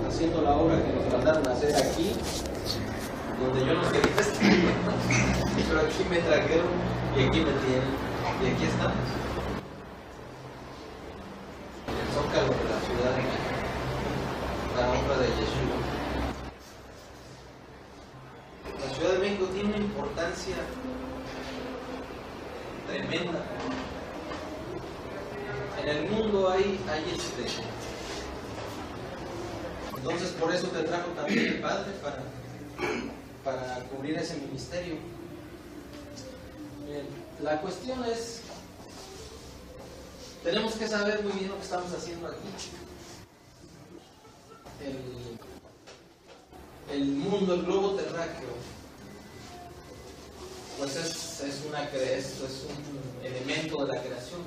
haciendo la obra que nos mandaron a hacer aquí, donde yo no quería estar, pero aquí me trajeron y aquí me tienen, y aquí estamos. El zócalo de la Ciudad de México, la honra de Yeshua. La Ciudad de México tiene una importancia tremenda. En el mundo hay entonces por eso te trajo también el Padre para cubrir ese ministerio. Bien, la cuestión es, tenemos que saber muy bien lo que estamos haciendo aquí. El mundo, el globo terráqueo, pues es un elemento de la creación.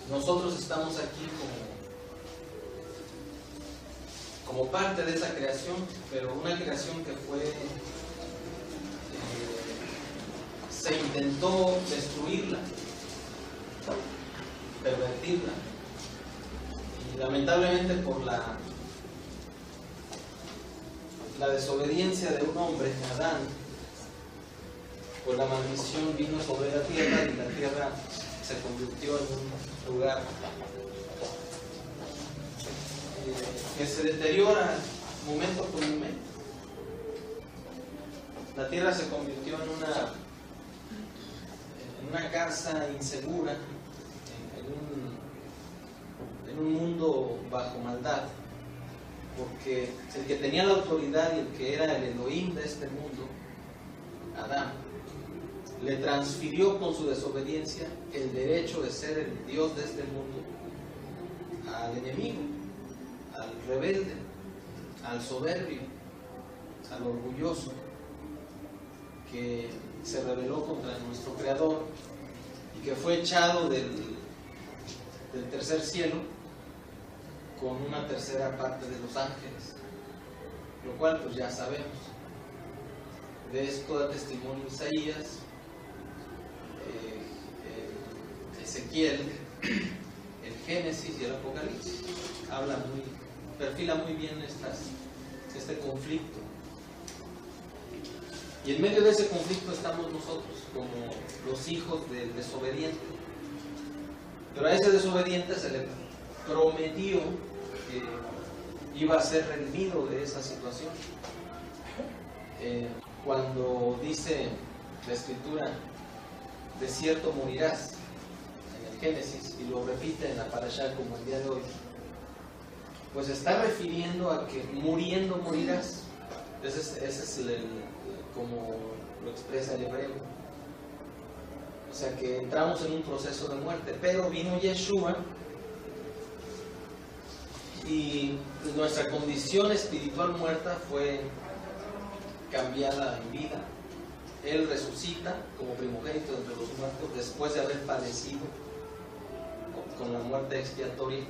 Nosotros estamos aquí como parte de esa creación, pero una creación que se intentó destruirla, pervertirla, y lamentablemente por la desobediencia de un hombre, Adán, pues la maldición vino sobre la tierra y la tierra se convirtió en un lugar que se deteriora momento por momento. La tierra se convirtió en una casa insegura, en un mundo bajo maldad, porque el que tenía la autoridad y el que era el Elohim de este mundo, Adán, le transfirió con su desobediencia el derecho de ser el Dios de este mundo al enemigo, al rebelde, al soberbio, al orgulloso, que se rebeló contra nuestro Creador y que fue echado del tercer cielo con una tercera parte de los ángeles, lo cual pues ya sabemos. De esto da testimonio Isaías, Ezequiel, el Génesis y el Apocalipsis. Perfila muy bien este conflicto. Y en medio de ese conflicto estamos nosotros, como los hijos del desobediente. Pero a ese desobediente se le prometió que iba a ser redimido de esa situación. Cuando dice la Escritura, de cierto morirás, en el Génesis, y lo repite en la Parashá como el día de hoy, pues está refiriendo a que muriendo morirás. Ese es como lo expresa el hebreo. O sea que entramos en un proceso de muerte, pero vino Yeshua y nuestra condición espiritual muerta fue cambiada en vida. Él resucita como primogénito entre los muertos después de haber padecido con la muerte expiatoria,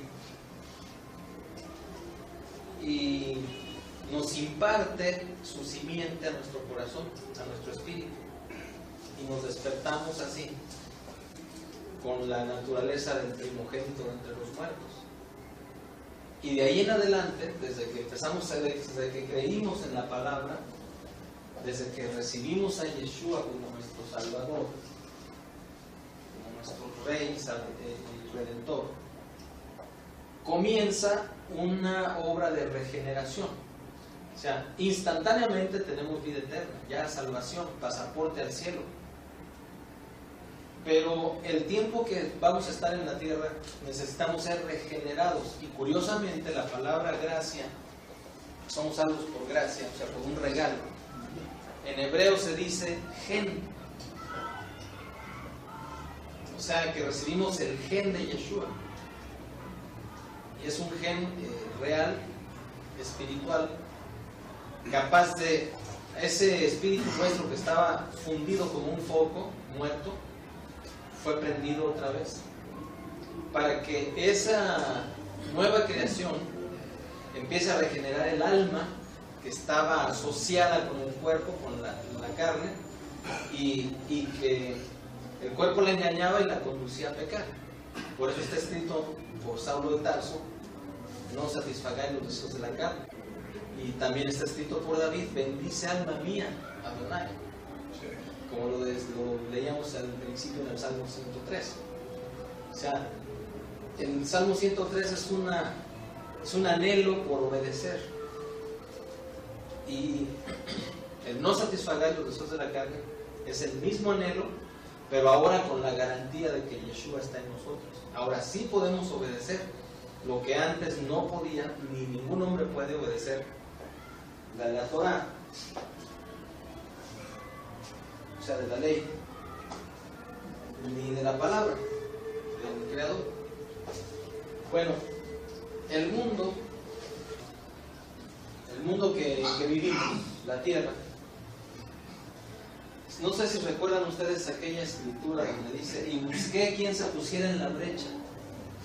y nos imparte su simiente a nuestro corazón, a nuestro espíritu, y nos despertamos así con la naturaleza del primogénito entre los muertos. Y de ahí en adelante, desde que creímos en la palabra, desde que recibimos a Yeshua como nuestro Salvador, como nuestro Rey y Redentor, comienza una obra de regeneración. O sea, instantáneamente tenemos vida eterna, ya salvación, pasaporte al cielo. Pero el tiempo que vamos a estar en la tierra necesitamos ser regenerados. Y curiosamente la palabra gracia, somos salvos por gracia, o sea, por un regalo. En hebreo se dice gen. O sea, que recibimos el gen de Yeshua. Y es un gen real, espiritual, capaz de, ese espíritu nuestro que estaba fundido como un foco muerto, fue prendido otra vez, para que esa nueva creación empiece a regenerar el alma que estaba asociada con el cuerpo, con la carne, y que el cuerpo la engañaba y la conducía a pecar. Por eso está escrito por Saulo de Tarso: no satisfagáis los deseos de la carne. Y también está escrito por David: bendice alma mía a Adonai, como lo leíamos al principio en el Salmo 103. O sea, el Salmo 103 es un anhelo por obedecer, y el no satisfagáis los deseos de la carne es el mismo anhelo, pero ahora con la garantía de que Yeshua está en nosotros. Ahora sí podemos obedecer lo que antes no podía, ni ningún hombre puede obedecer: de la Torah, o sea, de la ley, ni de la palabra del Creador. Bueno, el mundo que vivimos, la tierra, no sé si recuerdan ustedes aquella escritura donde dice: y busqué quien se pusiera en la brecha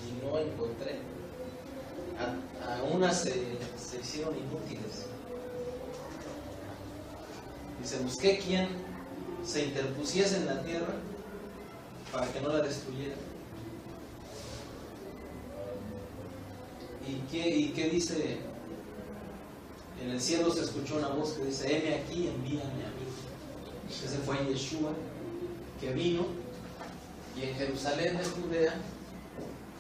y no encontré. A unas se hicieron inútiles. Dice: busqué quien se interpusiese en la tierra para que no la destruyera. ¿Y qué dice? En el cielo se escuchó una voz que dice: heme aquí, envíame a mí. Ese fue Yeshua, que vino, y en Jerusalén de Judea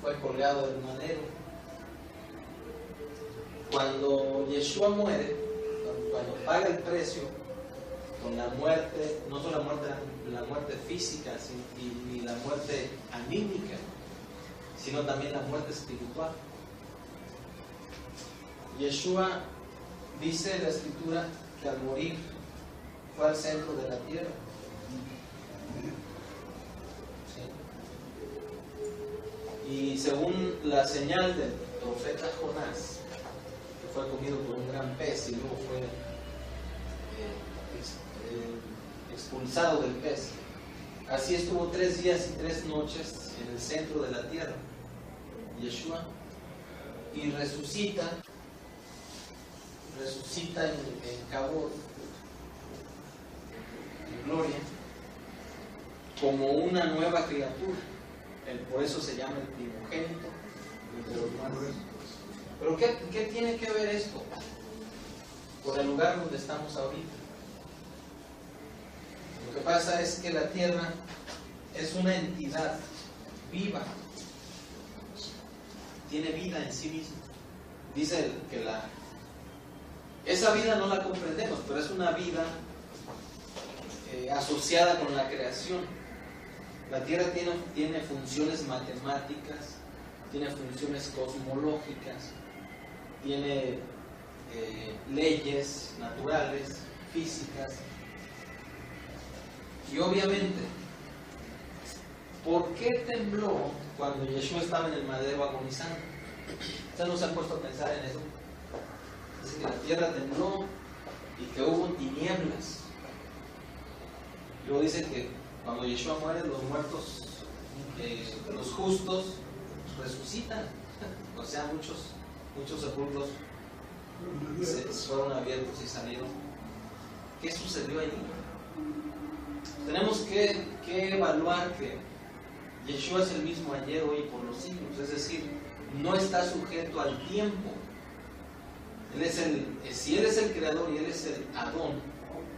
fue colgado del madero. Cuando Yeshua muere, cuando paga el precio con la muerte, no solo la muerte física, ni la muerte anímica, sino también la muerte espiritual. Yeshua, dice la Escritura, que al morir fue al centro de la tierra. ¿Sí? Y según la señal del profeta Jonás, que fue comido por un gran pez y luego fue expulsado del pez, así estuvo 3 días y 3 noches en el centro de la tierra, Yeshua, y resucita en Cabot, en gloria, como una nueva criatura. Por eso se llama el primogénito entre los muertos. Pero ¿qué tiene que ver esto con el lugar donde estamos ahorita? Lo que pasa es que la tierra es una entidad viva, tiene vida en sí misma. Dice que esa vida no la comprendemos, pero es una vida asociada con la creación. La tierra tiene funciones matemáticas, tiene funciones cosmológicas, tiene leyes naturales, físicas. Y obviamente, ¿por qué tembló cuando Yeshua estaba en el madero agonizando? ¿Ustedes no se han puesto a pensar en eso? Dice que la tierra tembló y que hubo tinieblas. Luego dice que cuando Yeshua muere, los muertos, los justos, resucitan. O sea, muchos sepulcros se fueron abiertos y salieron. ¿Qué sucedió ahí? Tenemos que evaluar que Yeshua es el mismo ayer, hoy y por los siglos. Es decir, no está sujeto al tiempo. Si Él es el creador y Él es el Adón,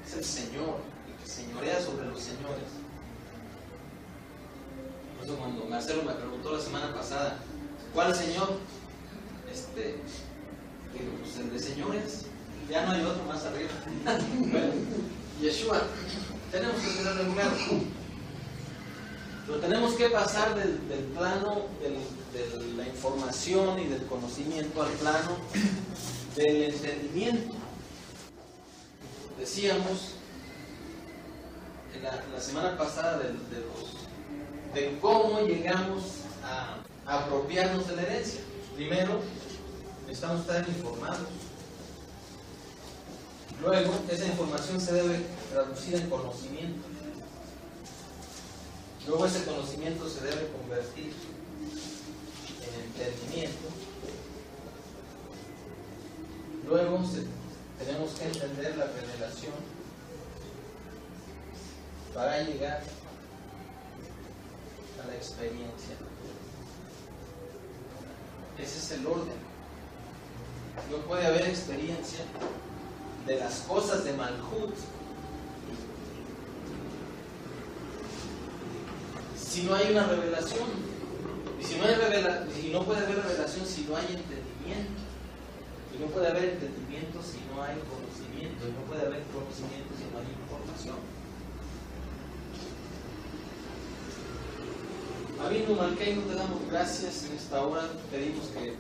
es el Señor, el que señorea sobre los señores. Por eso cuando Marcelo me preguntó la semana pasada, ¿cuál Señor? Digo, pues el de señores, ya no hay otro más arriba. Bueno, Yeshua, tenemos que tenerlo en claro. Pero tenemos que pasar del plano de la información y del conocimiento al plano del entendimiento. Decíamos la semana pasada de cómo llegamos a apropiarnos de la herencia. Primero, necesitamos estar informados. Luego, esa información se debe traducir en conocimiento. Luego, ese conocimiento se debe convertir en entendimiento. Luego, tenemos que entender la revelación para llegar a la experiencia. Ese es el orden. no puede haber experiencia de las cosas de Malhut si no hay una revelación. Y si no hay y no puede haber revelación si no hay entendimiento. Y no puede haber entendimiento si no hay conocimiento. Y no puede haber conocimiento si no hay información. Avinu Malkeinu, te damos gracias en esta hora. Pedimos que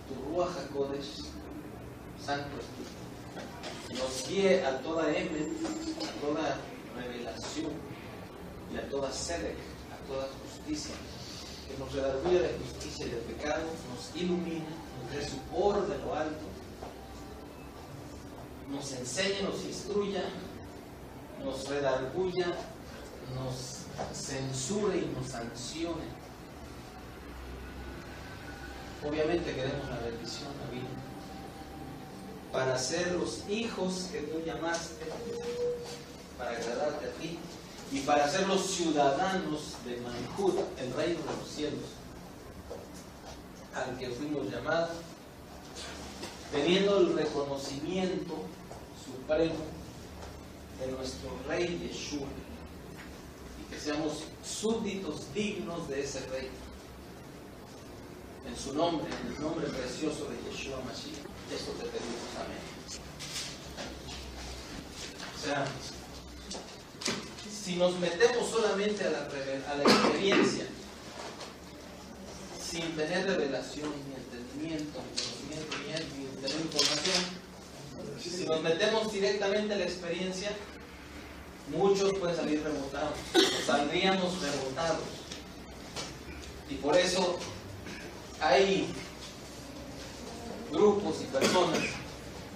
tu Ruach HaKodesh, Santo Espíritu, nos guíe a toda emet, a toda revelación y a toda sedek, a toda justicia, que nos redarguya de justicia y de pecado, nos ilumine, nos dé su por de lo alto, nos enseñe, nos instruya, nos redarguya, nos censure y nos sancione. Obviamente queremos la bendición, Avinu, para ser los hijos que tú llamaste, para agradarte a ti, y para ser los ciudadanos de Malhut, el reino de los cielos, al que fuimos llamados, teniendo el reconocimiento supremo de nuestro Rey Yeshua, y que seamos súbditos dignos de ese Rey. En su nombre, en el nombre precioso de Yeshua Mashiach, esto te pedimos, amén. O sea, si nos metemos solamente a la experiencia, sin tener revelación, ni entendimiento, ni conocimiento, ni tener información, si nos metemos directamente a la experiencia, muchos pueden salir rebotados, saldríamos rebotados. Y por eso hay grupos y personas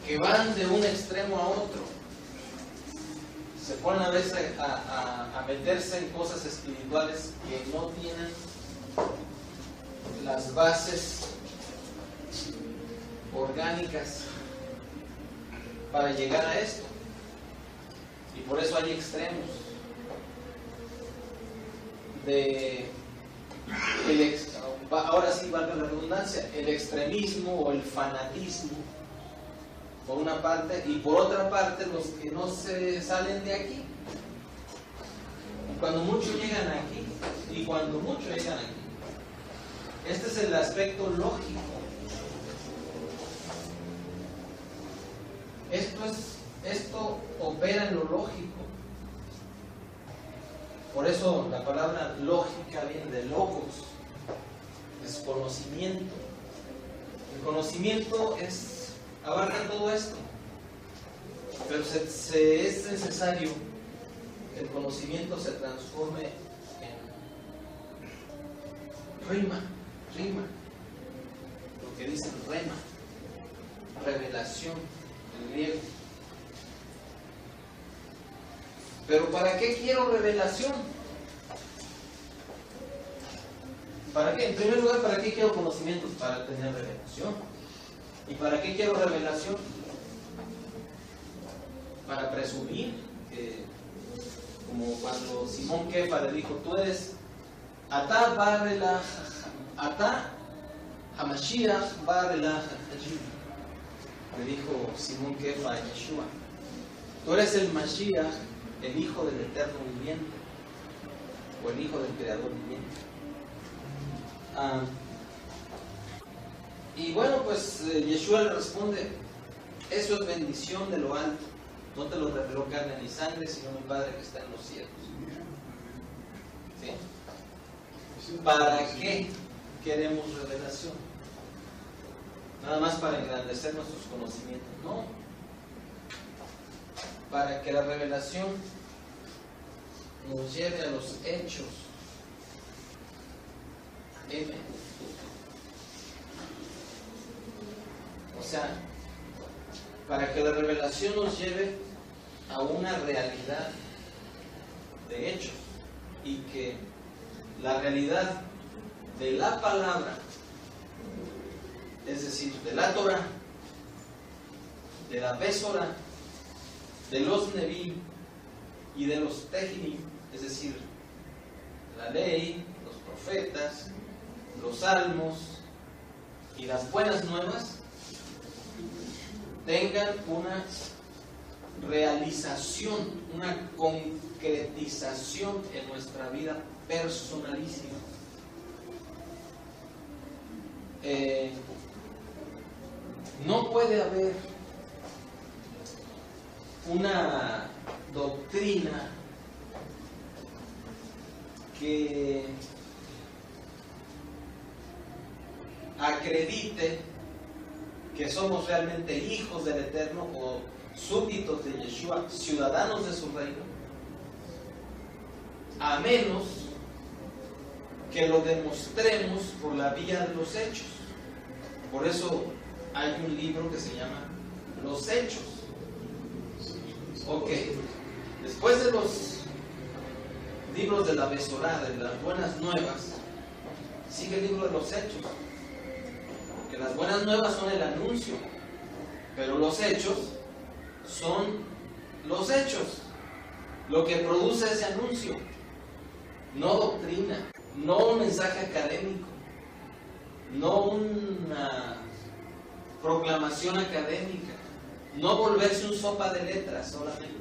que van de un extremo a otro, se ponen a veces a meterse en cosas espirituales que no tienen las bases orgánicas para llegar a esto, y por eso hay extremos ahora sí valga la redundancia, el extremismo o el fanatismo por una parte, y por otra parte los que no se salen de aquí. Y cuando muchos llegan aquí, este es el aspecto lógico. Esto opera en lo lógico. Por eso la palabra lógica viene de logos, es conocimiento. El conocimiento abarca todo esto, pero es necesario que el conocimiento se transforme en rima, lo que dicen rema, revelación en griego. Pero ¿para qué quiero revelación? ¿Para qué? En primer lugar, ¿para qué quiero conocimientos? Para tener revelación. ¿Y para qué quiero revelación? Para presumir, como cuando Simón Kefa le dijo, tú eres Atá Barrela, Atá Hamashiach Barrela, le dijo Simón Kefa a Yeshua, tú eres el Mashiach, el Hijo del Eterno Viviente, o el Hijo del Creador Viviente. Y bueno, pues Yeshua le responde, eso es bendición de lo alto, no te lo reveló carne ni sangre, sino mi Padre que está en los cielos. ¿Sí? ¿Para qué queremos revelación? Nada más para engrandecer nuestros conocimientos, no. Para que la revelación nos lleve a los hechos. O sea, para que la revelación nos lleve a una realidad de hechos, y que la realidad de la palabra, es decir, de la Torah, de la Besora, de los Nevi'im y de los Tehillim, es decir, la ley, los profetas, los salmos y las buenas nuevas, tengan una realización, una concretización en nuestra vida personalísima. No puede haber una doctrina que acredite que somos realmente hijos del Eterno o súbditos de Yeshua, ciudadanos de su reino, a menos que lo demostremos por la vía de los hechos. Por eso hay un libro que se llama Los Hechos. Ok, después de los libros de la Besorá, de las buenas nuevas, sigue el libro de los Hechos. Que las buenas nuevas son el anuncio, pero los hechos son los hechos, lo que produce ese anuncio, no doctrina, no un mensaje académico, no una proclamación académica, no volverse un sopa de letras solamente,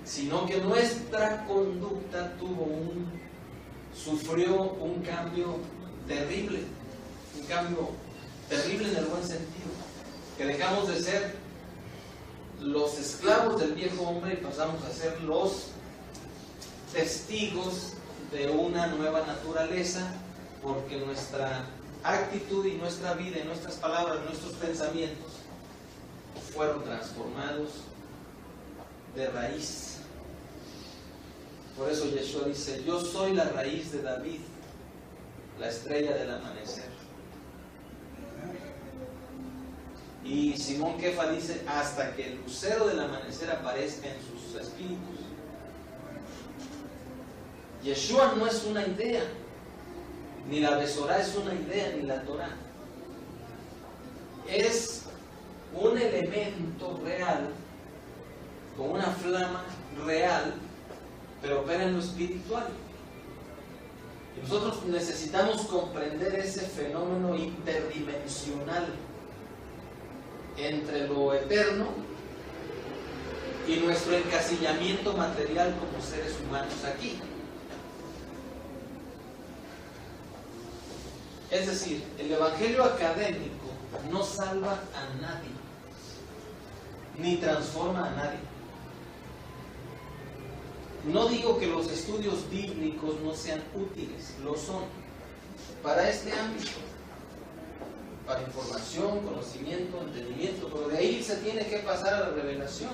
sino que nuestra conducta sufrió un cambio terrible, un cambio terrible en el buen sentido, que dejamos de ser los esclavos del viejo hombre y pasamos a ser los testigos de una nueva naturaleza, porque nuestra actitud y nuestra vida y nuestras palabras, nuestros pensamientos fueron transformados de raíz. Por eso Yeshua dice: yo soy la raíz de David, la estrella del amanecer. Y Simón Kefa dice: hasta que el lucero del amanecer aparezca en sus espíritus. Yeshua no es una idea, ni la Besorá es una idea, ni la Torah. Es un elemento real, con una flama real, pero opera en lo espiritual. Y nosotros necesitamos comprender ese fenómeno interdimensional entre lo eterno y nuestro encasillamiento material como seres humanos aquí. Es decir, el evangelio académico no salva a nadie, ni transforma a nadie. No digo que los estudios bíblicos no sean útiles, lo son, para este ámbito, para información, conocimiento, entendimiento, pero de ahí se tiene que pasar a la revelación.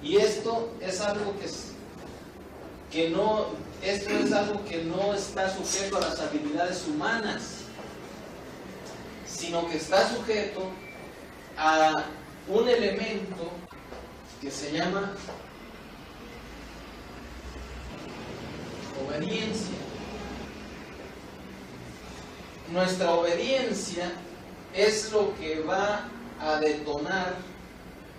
Y esto es algo que no está sujeto a las habilidades humanas, sino que está sujeto a un elemento que se llama obediencia. Nuestra obediencia es lo que va a detonar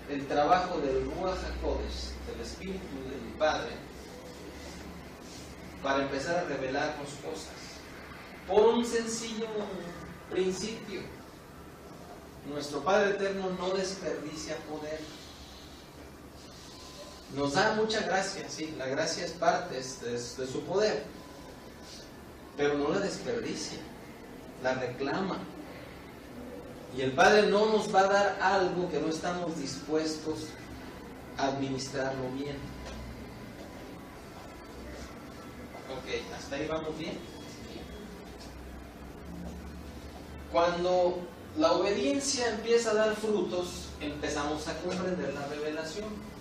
el trabajo del Ruach HaKodesh, del Espíritu del Padre, para empezar a revelarnos cosas. Por un sencillo principio: nuestro Padre Eterno no desperdicia poder. Nos da mucha gracia, sí, la gracia es parte de su poder, pero no la desperdicia, la reclama. Y el Padre no nos va a dar algo que no estamos dispuestos a administrarlo bien. Ok, hasta ahí vamos bien. Cuando la obediencia empieza a dar frutos, empezamos a comprender la revelación.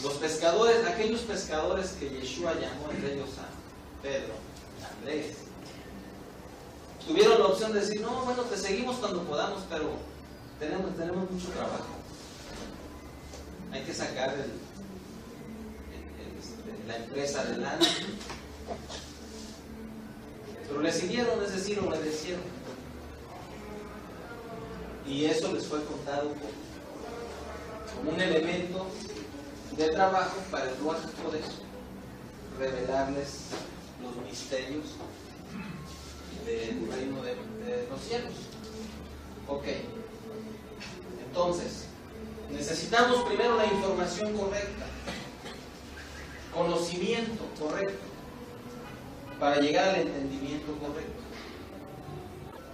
Los pescadores, aquellos pescadores que Yeshua llamó, entre ellos a Pedro, a Andrés, tuvieron la opción de decir: no, bueno, te seguimos cuando podamos, pero tenemos mucho trabajo. Hay que sacar la empresa adelante. Pero le siguieron, es decir, obedecieron. Y eso les fue contado como un elemento de trabajo para el Ruach HaKodesh, revelarles los misterios del reino de los cielos. Ok. Entonces, necesitamos primero la información correcta, conocimiento correcto, para llegar al entendimiento correcto.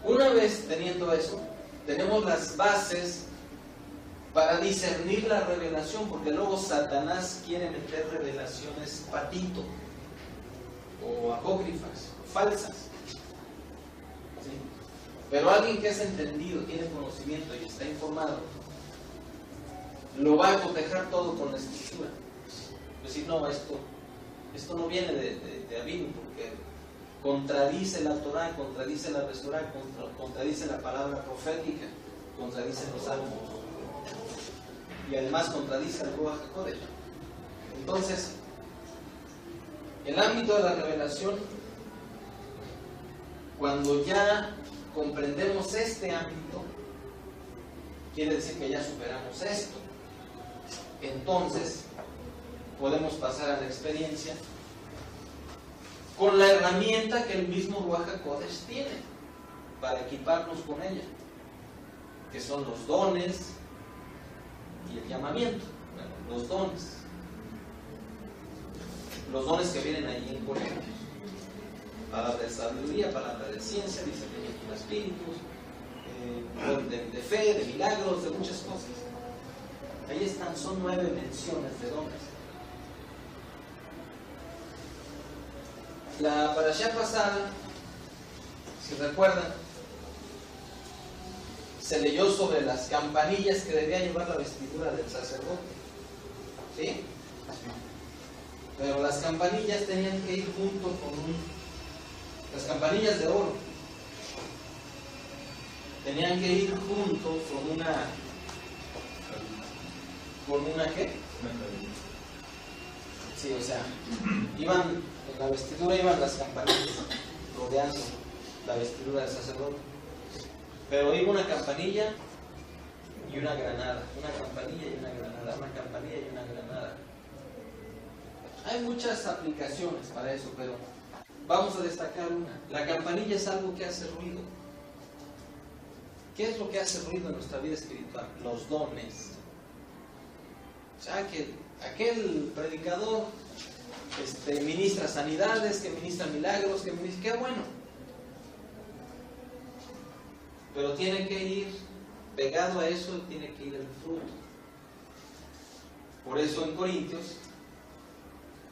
Una vez teniendo eso, tenemos las bases para discernir la revelación, porque luego Satanás quiere meter revelaciones patito, o apócrifas, o falsas. ¿Sí? Pero alguien que es entendido, tiene conocimiento y está informado, lo va a cotejar todo con la escritura. Es decir, no, esto no viene de Abim, porque contradice la Torah, contradice la Besorá, contradice la palabra profética, contradice los salmos, y además contradice el Ruach HaKodesh. Entonces, el ámbito de la revelación, cuando ya comprendemos este ámbito, quiere decir que ya superamos esto. Entonces, podemos pasar a la experiencia con la herramienta que el mismo Ruach HaKodesh tiene para equiparnos con ella, que son los dones y el llamamiento. Bueno, los dones que vienen ahí en Corintios: palabra de sabiduría, palabra de ciencia, discernimiento de espíritus, de fe, de milagros, de muchas cosas. Ahí están, son 9 menciones de dones. La parashá pasada, si recuerdan, se leyó sobre las campanillas que debía llevar la vestidura del sacerdote. ¿Sí? Pero las campanillas tenían que ir junto con las campanillas de oro tenían que ir junto con una ¿qué? Sí, o sea, iban en la vestidura, iban las campanillas rodeando la vestidura del sacerdote, pero iba una campanilla y una granada, una campanilla y una granada, una campanilla y una granada. Hay muchas aplicaciones para eso, pero vamos a destacar una. La campanilla es algo que hace ruido. ¿Qué es lo que hace ruido en nuestra vida espiritual? Los dones. O sea, que aquel predicador ministra sanidades, que ministra milagros, que ministra... ¡Qué bueno! Pero tiene que ir, pegado a eso, tiene que ir el fruto. Por eso en Corintios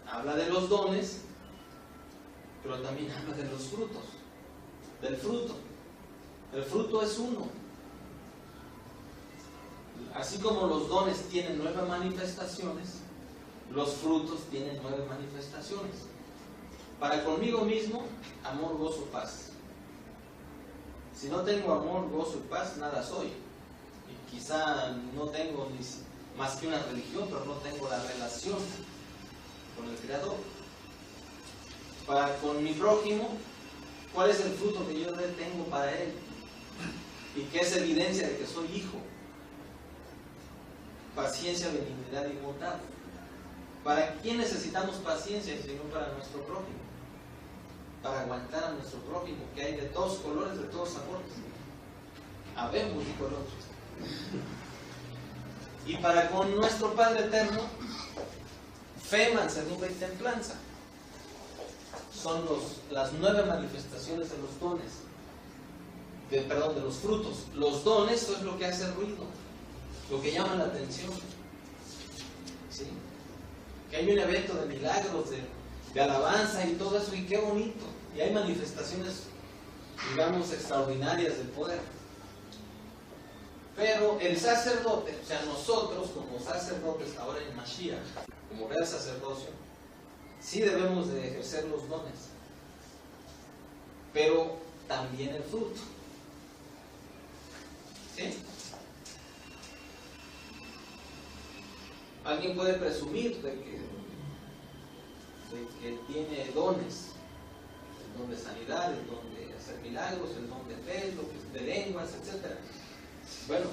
habla de los dones, pero también habla de los frutos, del fruto. El fruto es uno. Así como los dones tienen 9 manifestaciones, los frutos tienen 9 manifestaciones. Para conmigo mismo, amor, gozo, paz. Si no tengo amor, gozo y paz, nada soy. Y quizá no tengo más que una religión, pero no tengo la relación con el Creador. Para con mi prójimo, ¿cuál es el fruto que yo tengo para él? Y que es evidencia de que soy hijo. Paciencia, benignidad y bondad. ¿Para quién necesitamos paciencia, sino para nuestro prójimo? Para aguantar a nuestro prójimo, que hay de todos colores, de todos sabores. Habemos y colores. Y para con nuestro Padre Eterno, fe, mansedumbre y templanza. Son las 9 manifestaciones de los dones. De los frutos. Los dones, eso es lo que hace ruido, lo que llama la atención. ¿Sí? Que hay un evento de milagros, de alabanza y todo eso, y qué bonito. Y hay manifestaciones, digamos, extraordinarias del poder. Pero el sacerdote, o sea, nosotros como sacerdotes ahora en Mashiach, como real sacerdocio, sí debemos de ejercer los dones, pero también el fruto. ¿Sí? Alguien puede presumir de que tiene dones, el don de sanidad, el don de hacer milagros, el don de fe, de lenguas, etc. Bueno,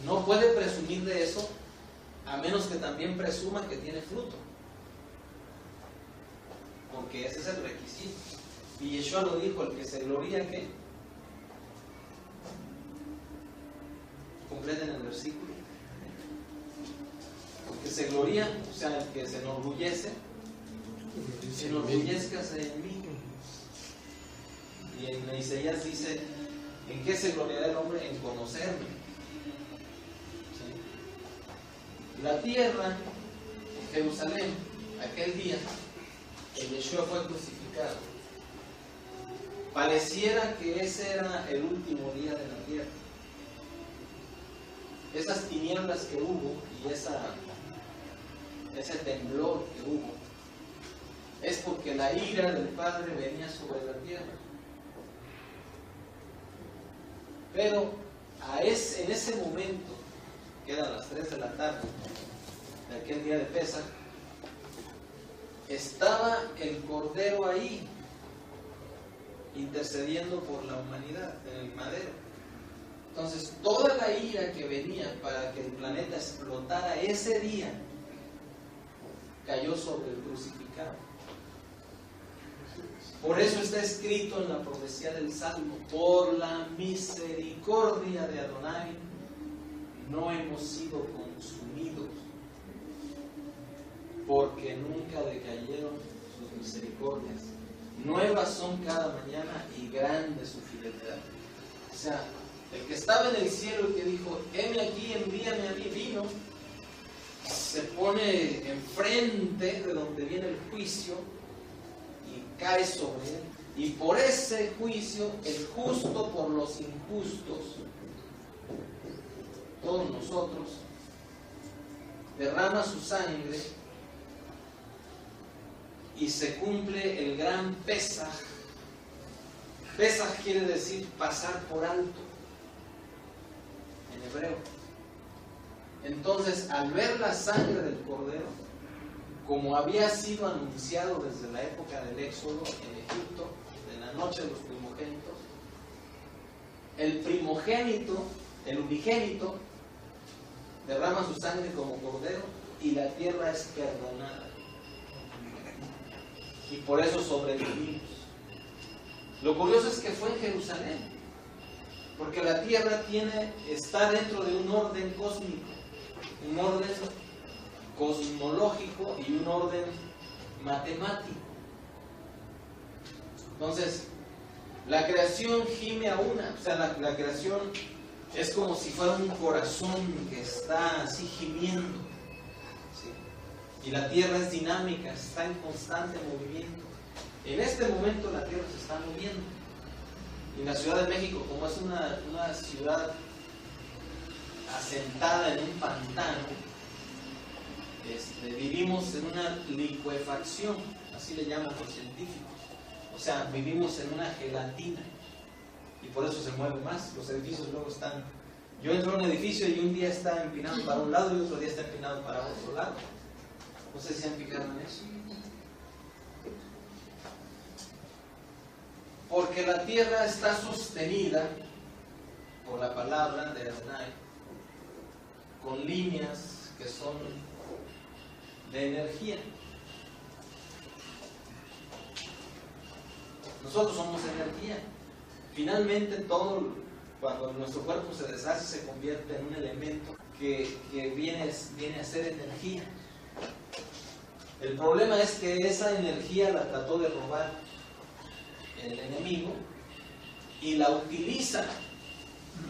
no puede presumir de eso a menos que también presuma que tiene fruto, porque ese es el requisito. Y Yeshua lo dijo: el que se gloría, ¿qué? completa en el versículo. El que se gloría, o sea, el que se enorgullece, enorgullezcase en mí. Y en Isaías dice, ¿en qué se gloriará el hombre? En conocerme. ¿Sí? La tierra, en Jerusalén, aquel día, que Yeshua fue crucificado, pareciera que ese era el último día de la tierra. Esas tinieblas que hubo y ese temblor que hubo, es porque la ira del Padre venía sobre la tierra. Pero en ese momento, que eran las 3 de la tarde de aquel día de Pesaj, estaba el Cordero ahí, intercediendo por la humanidad en el madero. Entonces, toda la ira que venía para que el planeta explotara ese día, cayó sobre el crucificado. Por eso está escrito en la profecía del Salmo, por la misericordia de Adonai no hemos sido consumidos, porque nunca decayeron sus misericordias. Nuevas son cada mañana y grande su fidelidad. O sea, el que estaba en el cielo y que dijo, heme aquí, envíame a mí, vino, se pone enfrente de donde viene el juicio y cae sobre él. Y por ese juicio, el justo por los injustos, todos nosotros, derrama su sangre y se cumple el gran Pesaj. Pesaj quiere decir pasar por alto en hebreo. Entonces, al ver la sangre del Cordero, como había sido anunciado desde la época del Éxodo en Egipto, en la noche de los primogénitos, el unigénito, derrama su sangre como cordero y la tierra es perdonada. Y por eso sobrevivimos. Lo curioso es que fue en Jerusalén, porque la tierra está dentro de un orden cósmico, un orden cosmológico y un orden matemático. Entonces, la creación gime a una, o sea, la creación es como si fuera un corazón que está así gimiendo, ¿sí? Y la tierra es dinámica, está en constante movimiento. En este momento la tierra se está moviendo. Y la Ciudad de México, como es una ciudad asentada en un pantano, vivimos en una licuefacción, así le llaman los científicos. O sea, vivimos en una gelatina y por eso se mueve más. Los edificios luego están... Yo entro a un edificio y un día está empinado para un lado y otro día está empinado para otro lado. No sé si se han fijado en eso. Porque la tierra está sostenida por la palabra de Adonai, con líneas que son de energía. Nosotros somos energía. Finalmente cuando nuestro cuerpo se deshace, se convierte en un elemento que viene a ser energía. El problema es que esa energía la trató de robar el enemigo y la utiliza.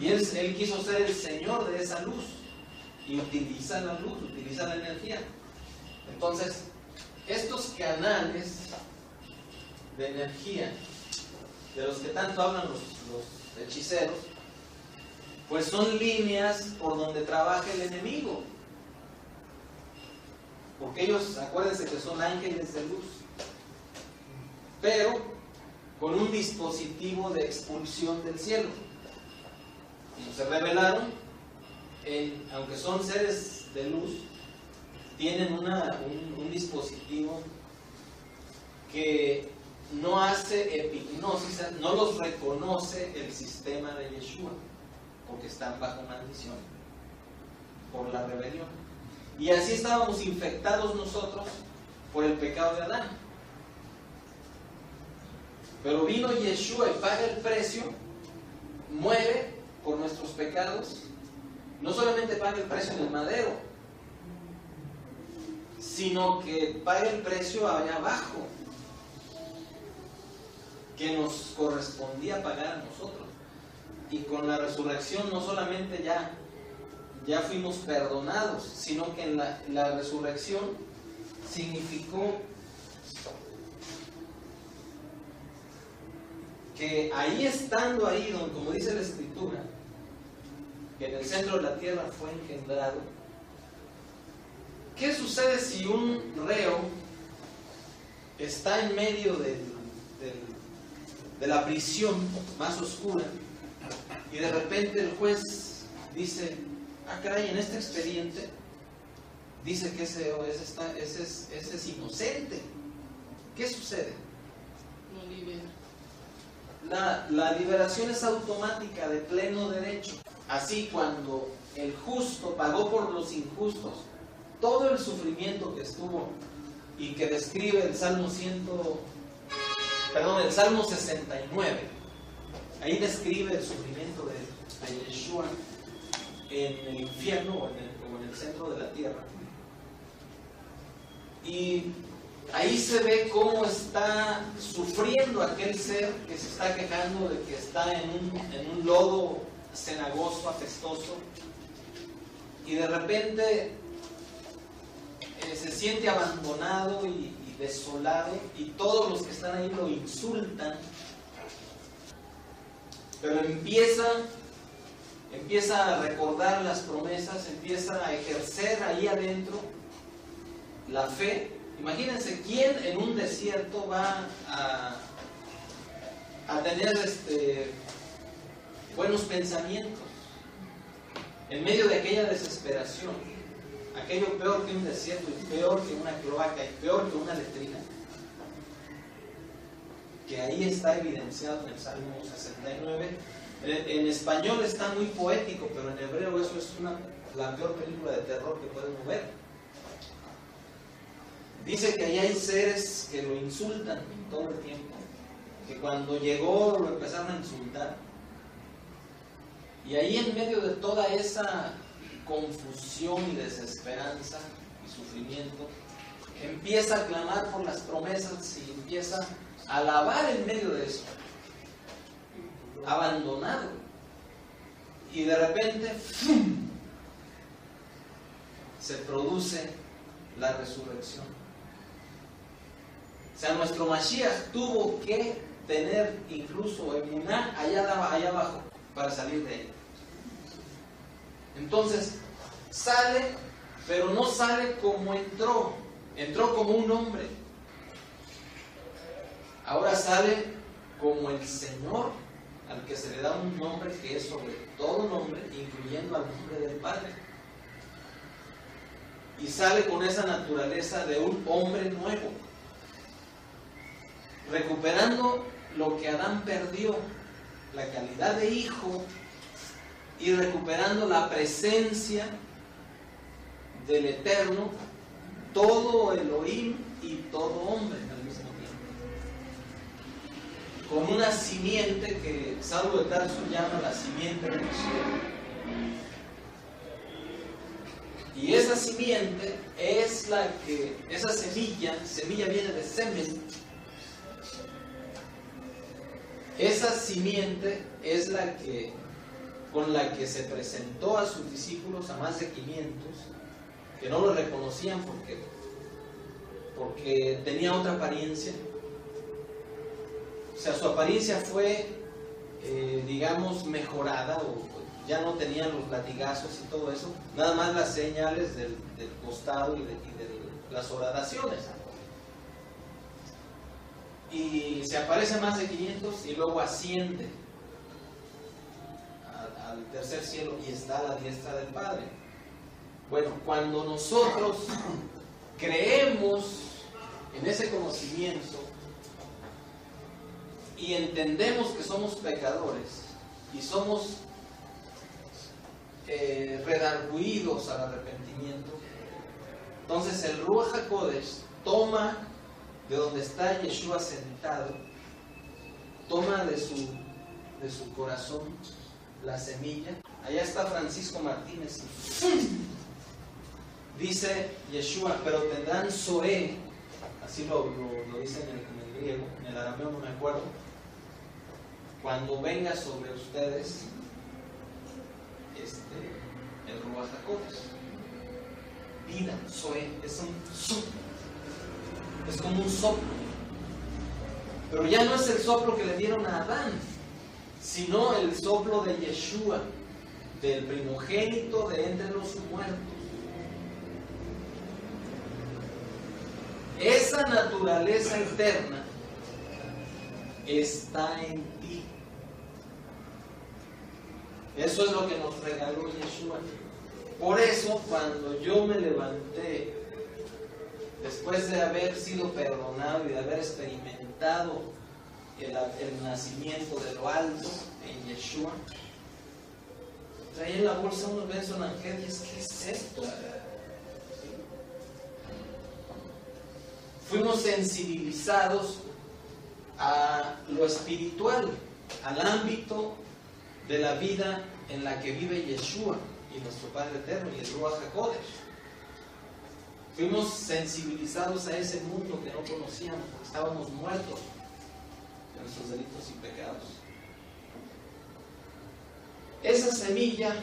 Y él quiso ser el señor de esa luz y utiliza la luz, utiliza la energía. Entonces, estos canales de energía de los que tanto hablan los hechiceros, pues son líneas por donde trabaja el enemigo. Porque ellos, acuérdense que son ángeles de luz, pero con un dispositivo de expulsión del cielo. Como se revelaron, aunque son seres de luz, tienen un dispositivo que no hace epignosis, no los reconoce el sistema de Yeshua, porque están bajo maldición por la rebelión. Y así estábamos infectados nosotros por el pecado de Adán. Pero vino Yeshua y paga el precio, muere por nuestros pecados no solamente paga el precio en el madero, sino que paga el precio allá abajo, que nos correspondía pagar a nosotros. Y con la resurrección no solamente ya fuimos perdonados, sino que en la resurrección significó que ahí estando ahí, donde, como dice la Escritura, que en el centro de la tierra fue engendrado, ¿qué sucede si un reo está en medio de la prisión más oscura y de repente el juez dice, caray, en este expediente dice que ese es inocente? ¿Qué sucede? Lo libera. La liberación es automática, de pleno derecho. Así, cuando el justo pagó por los injustos todo el sufrimiento que estuvo y que describe el Salmo 69, ahí describe el sufrimiento de Yeshua en el infierno o en el centro de la tierra. Y ahí se ve cómo está sufriendo aquel ser que se está quejando de que está en un lodo cenagoso, apestoso, y de repente se siente abandonado y desolado, y todos los que están ahí lo insultan, pero empieza a recordar las promesas, empieza a ejercer ahí adentro la fe. Imagínense, ¿quién en un desierto va a tener buenos pensamientos en medio de aquella desesperación? Aquello peor que un desierto, y peor que una cloaca, y peor que una letrina, que ahí está evidenciado en el Salmo 69. En español está muy poético, pero en hebreo eso es la peor película de terror que podemos ver. Dice que ahí hay seres que lo insultan todo el tiempo, que cuando llegó lo empezaron a insultar, y ahí en medio de toda esa confusión y desesperanza y sufrimiento, empieza a clamar por las promesas y empieza a alabar en medio de eso, abandonado, y de repente ¡fum!, se produce la resurrección. O sea, nuestro Mashiach tuvo que tener incluso emuná allá abajo para salir de ella. Entonces sale, pero no sale como entró como un hombre. Ahora sale como el Señor, al que se le da un nombre que es sobre todo nombre, incluyendo al nombre del Padre. Y sale con esa naturaleza de un hombre nuevo, recuperando lo que Adán perdió, la calidad de hijo, y recuperando la presencia del Eterno, todo Elohim y todo hombre al mismo tiempo, con una simiente que Saulo de Tarso llama la simiente del cielo. Y esa simiente es esa semilla viene de semen. Esa simiente es con la que se presentó a sus discípulos, a más de 500, que no lo reconocían porque tenía otra apariencia. O sea, su apariencia fue, digamos, mejorada, o ya no tenían los latigazos y todo eso, nada más las señales del costado y de las horadaciones. Y se aparece más de 500 y luego asciende al tercer cielo y está a la diestra del Padre. Bueno, cuando nosotros creemos en ese conocimiento y entendemos que somos pecadores y somos redarguidos al arrepentimiento, entonces el Ruach HaKodesh toma de donde está Yeshua sentado, toma de su corazón la semilla. Allá está Francisco Martínez. Dice Yeshua, pero tendrán Zoé, así lo dicen en el griego, en el arameo no me acuerdo, cuando venga sobre ustedes el Ruach HaKodesh. Vida, Zoé, es como un soplo. Pero ya no es el soplo que le dieron a Adán, sino el soplo de Yeshua, del primogénito de entre los muertos. Esa naturaleza eterna está en ti. Eso es lo que nos regaló Yeshua. Por eso, cuando yo me levanté, después de haber sido perdonado y de haber experimentado el nacimiento de lo alto en Yeshua, traía en la bolsa unos Benson Ángel y es, ¿qué es esto? Fuimos sensibilizados a lo espiritual, al ámbito de la vida en la que vive Yeshua y nuestro Padre Eterno y el Ruach HaKodesh. Fuimos sensibilizados a ese mundo que no conocíamos, porque estábamos muertos de nuestros delitos y pecados. Esa semilla,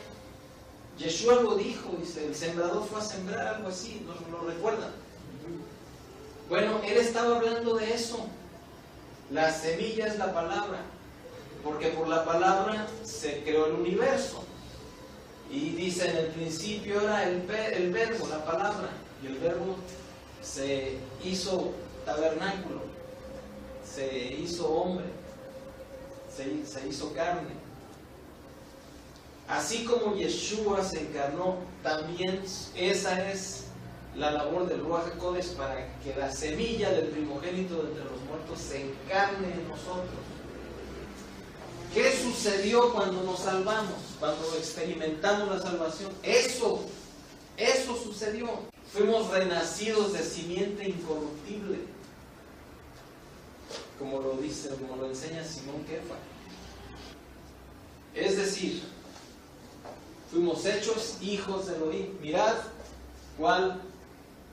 Yeshua lo dijo, dice, el sembrador fue a sembrar, algo así, ¿no lo recuerdan? Bueno, él estaba hablando de eso. La semilla es la palabra, porque por la palabra se creó el universo. Y dice, en el principio era el verbo, la palabra, y el verbo se hizo tabernáculo, se hizo hombre, se hizo carne. Así como Yeshua se encarnó, también esa es la labor del Ruach HaKodesh, para que la semilla del primogénito de entre los muertos se encarne en nosotros. ¿Qué sucedió cuando nos salvamos? Cuando experimentamos la salvación. Eso sucedió. Fuimos renacidos de simiente incorruptible, como lo enseña Simón Kefa. Es decir, fuimos hechos hijos de Elohim. Mirad cuál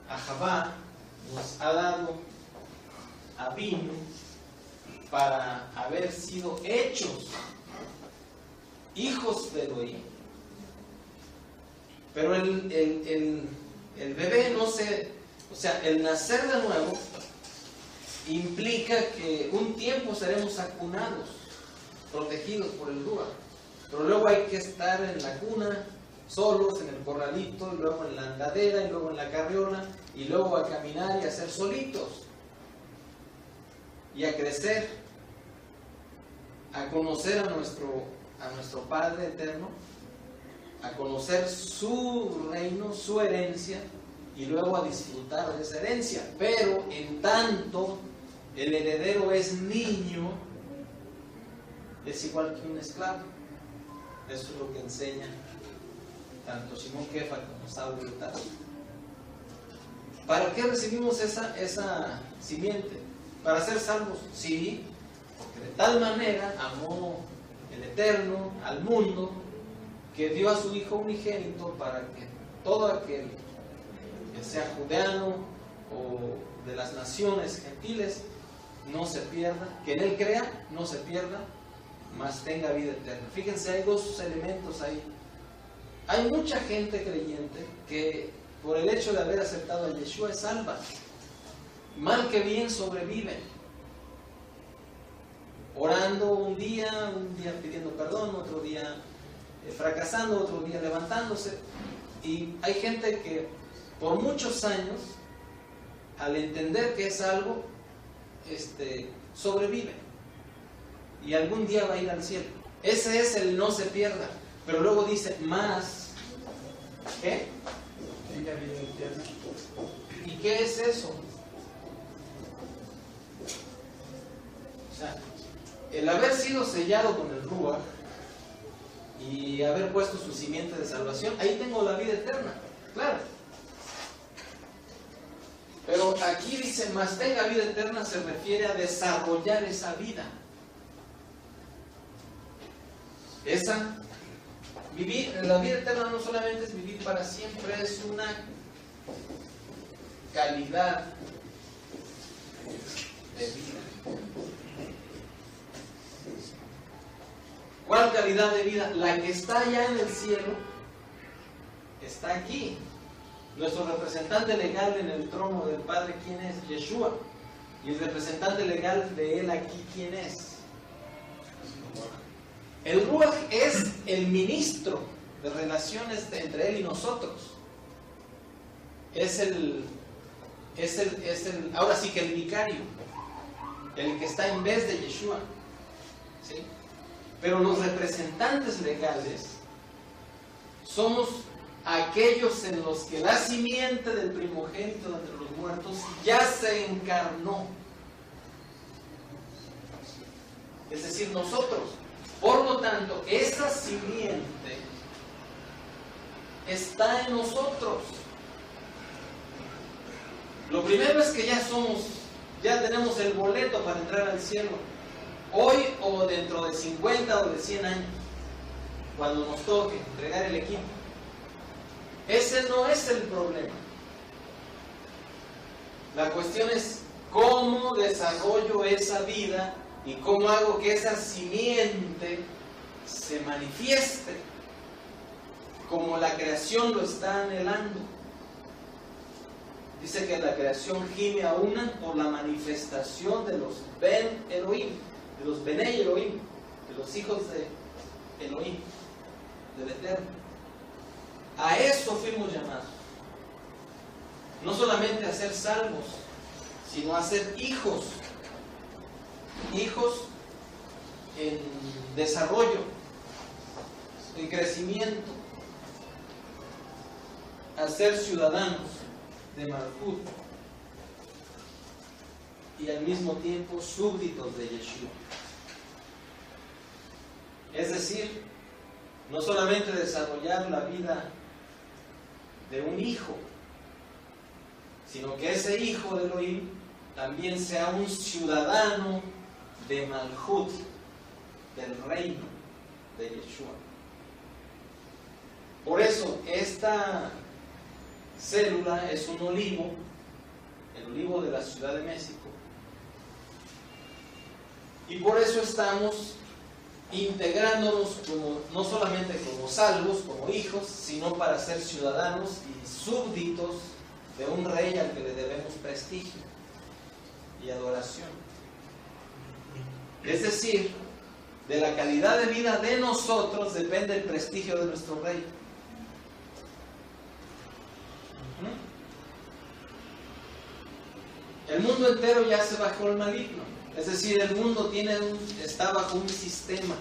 Ahavá nos ha dado a Vino para haber sido hechos hijos de Elohim. Pero el bebé no se... O sea, el nacer de nuevo implica que un tiempo seremos acunados, protegidos por el Ruach. Pero luego hay que estar en la cuna, solos, en el corralito, y luego en la andadera, y luego en la carriola, y luego a caminar y a ser solitos. Y a crecer, a conocer a nuestro Padre Eterno, a conocer su reino, su herencia, y luego a disfrutar de esa herencia. Pero en tanto el heredero es niño, es igual que un esclavo. Eso es lo que enseña tanto Simón Kefa como Saulo de Tarso. ¿Para qué recibimos esa simiente? ¿Para ser salvos? Sí, porque de tal manera amó el Eterno al mundo, que dio a su Hijo unigénito, para que todo aquel que sea judeano o de las naciones gentiles no se pierda, que en Él crea, no se pierda, mas tenga vida eterna. Fíjense, hay dos elementos ahí. Hay mucha gente creyente que por el hecho de haber aceptado a Yeshua es salva. Mal que bien sobreviven. Orando un día pidiendo perdón, otro día fracasando, otro día levantándose. Y hay gente que por muchos años, al entender que es algo, sobrevive. Y algún día va a ir al cielo. Ese es el no se pierda. Pero luego dice, más, ¿qué? Tenga vida eterna. ¿Y qué es eso? O sea, el haber sido sellado con el Ruach y haber puesto su simiente de salvación, ahí tengo la vida eterna, claro. Pero aquí dice, más tenga vida eterna, se refiere a desarrollar esa vida. Esa La vida eterna no solamente es vivir para siempre, es una calidad de vida. ¿Cuál calidad de vida? La que está allá en el cielo está aquí. Nuestro representante legal en el trono del Padre, ¿quién es? Yeshua. Y el representante legal de Él aquí, ¿quién es? El Ruach es el ministro de relaciones entre Él y nosotros. Ahora sí que el vicario, el que está en vez de Yeshua. ¿Sí? Pero los representantes legales somos aquellos en los que la simiente del primogénito de entre los muertos ya se encarnó. Es decir, nosotros. Por lo tanto, esa simiente está en nosotros. Lo primero es que ya tenemos el boleto para entrar al cielo. Hoy o dentro de 50 o de 100 años, cuando nos toque entregar el equipo. Ese no es el problema. La cuestión es cómo desarrollo esa vida y cómo hago que esa simiente se manifieste como la creación lo está anhelando. Dice que la creación gime a una por la manifestación de los Ben Elohim, de los Benei Elohim, de los hijos de Elohim, del Eterno. A eso fuimos llamados. No solamente a ser salvos, sino a ser hijos. Hijos en desarrollo, en crecimiento, a ser ciudadanos de Malhut y al mismo tiempo súbditos de Yeshua. Es decir, no solamente desarrollar la vida de un hijo, sino que ese hijo de Elohim también sea un ciudadano de Malhut, del reino de Yeshua. Por eso esta célula es un olivo, el olivo de la Ciudad de México, y por eso estamos integrándonos no solamente como salvos, como hijos, sino para ser ciudadanos y súbditos de un rey al que le debemos prestigio y adoración. Es decir, de la calidad de vida de nosotros depende el prestigio de nuestro rey. El mundo entero yace bajo el maligno. Es decir, el mundo está bajo un sistema.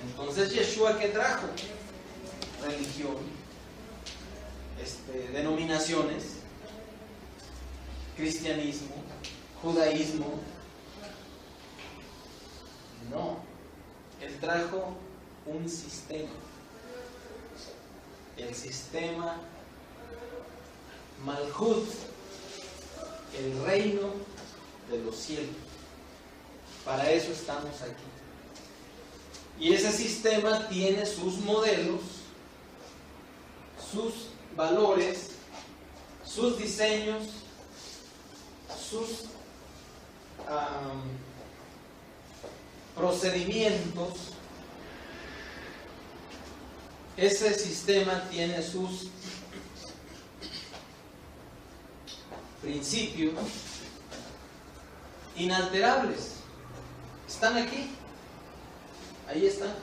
Entonces, Yeshua, ¿qué trajo? Religión, denominaciones, cristianismo, judaísmo. No, Él trajo un sistema. El sistema Malhut, el reino de los cielos. Para eso estamos aquí. Y ese sistema tiene sus modelos, sus valores, sus diseños, sus procedimientos. Ese sistema tiene sus principios inalterables. Están aquí. Ahí están.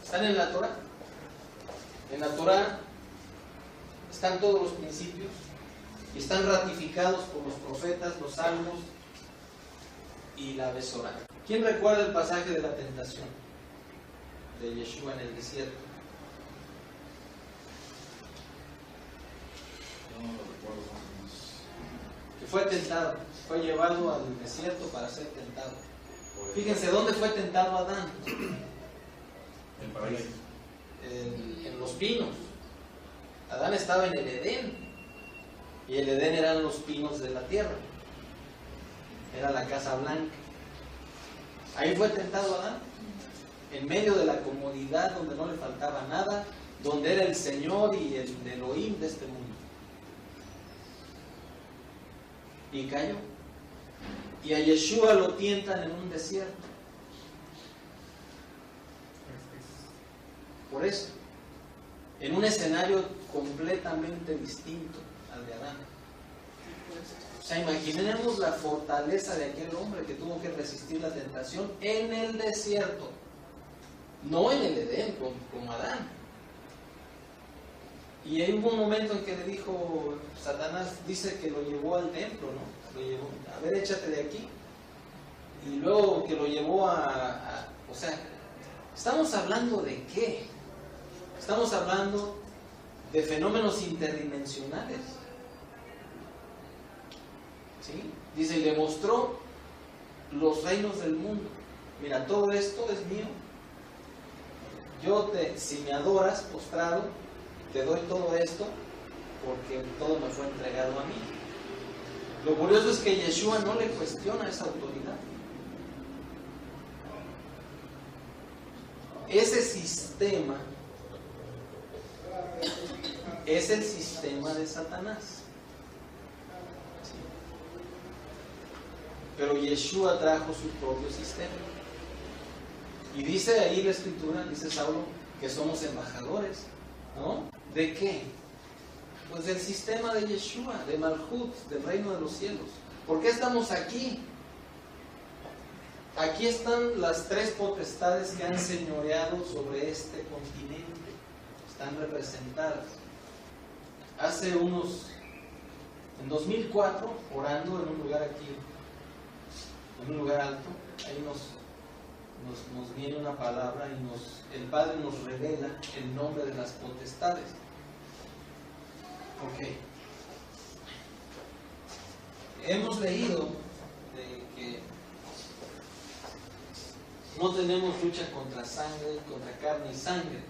Están en la Torah. En la Torah están todos los principios y están ratificados por los profetas, los salmos y la Besorá. ¿Quién recuerda el pasaje de la tentación de Yeshua en el desierto? No lo recuerdo más. Que fue tentado, fue llevado al desierto para ser tentado. Fíjense, ¿dónde fue tentado Adán? El paraíso. En los pinos. Adán estaba en el Edén. Y el Edén eran los pinos de la tierra. Era la Casa Blanca. Ahí fue tentado Adán, en medio de la comodidad, donde no le faltaba nada, donde era el Señor y el Elohim de este mundo. Y cayó. Y a Yeshua lo tientan en un desierto. Por eso, en un escenario completamente distinto al de Adán. O sea, imaginemos la fortaleza de aquel hombre que tuvo que resistir la tentación en el desierto, no en el Edén como Adán. Y ahí hubo un momento en que le dijo Satanás, dice que lo llevó al templo, ¿no? Lo llevó, a ver, échate de aquí. Y luego que lo llevó o sea, ¿estamos hablando de qué? Estamos hablando de fenómenos interdimensionales. ¿Sí? Dice, y le mostró los reinos del mundo. Mira, todo esto es mío. Si me adoras postrado, te doy todo esto porque todo me fue entregado a mí. Lo curioso es que Yeshua no le cuestiona esa autoridad. Ese sistema es el sistema de Satanás. ¿Sí? Pero Yeshua trajo su propio sistema. Y dice ahí la escritura, dice Saulo, que somos embajadores, ¿no? ¿De qué? Pues del sistema de Yeshua, de Malhut, del reino de los cielos. ¿Por qué estamos aquí? Aquí están las tres potestades que han señoreado sobre este continente. Están representadas. En 2004, orando en un lugar aquí, en un lugar alto, ahí nos viene una palabra y el Padre nos revela el nombre de las potestades. Ok. Hemos leído de que no tenemos lucha contra carne y sangre,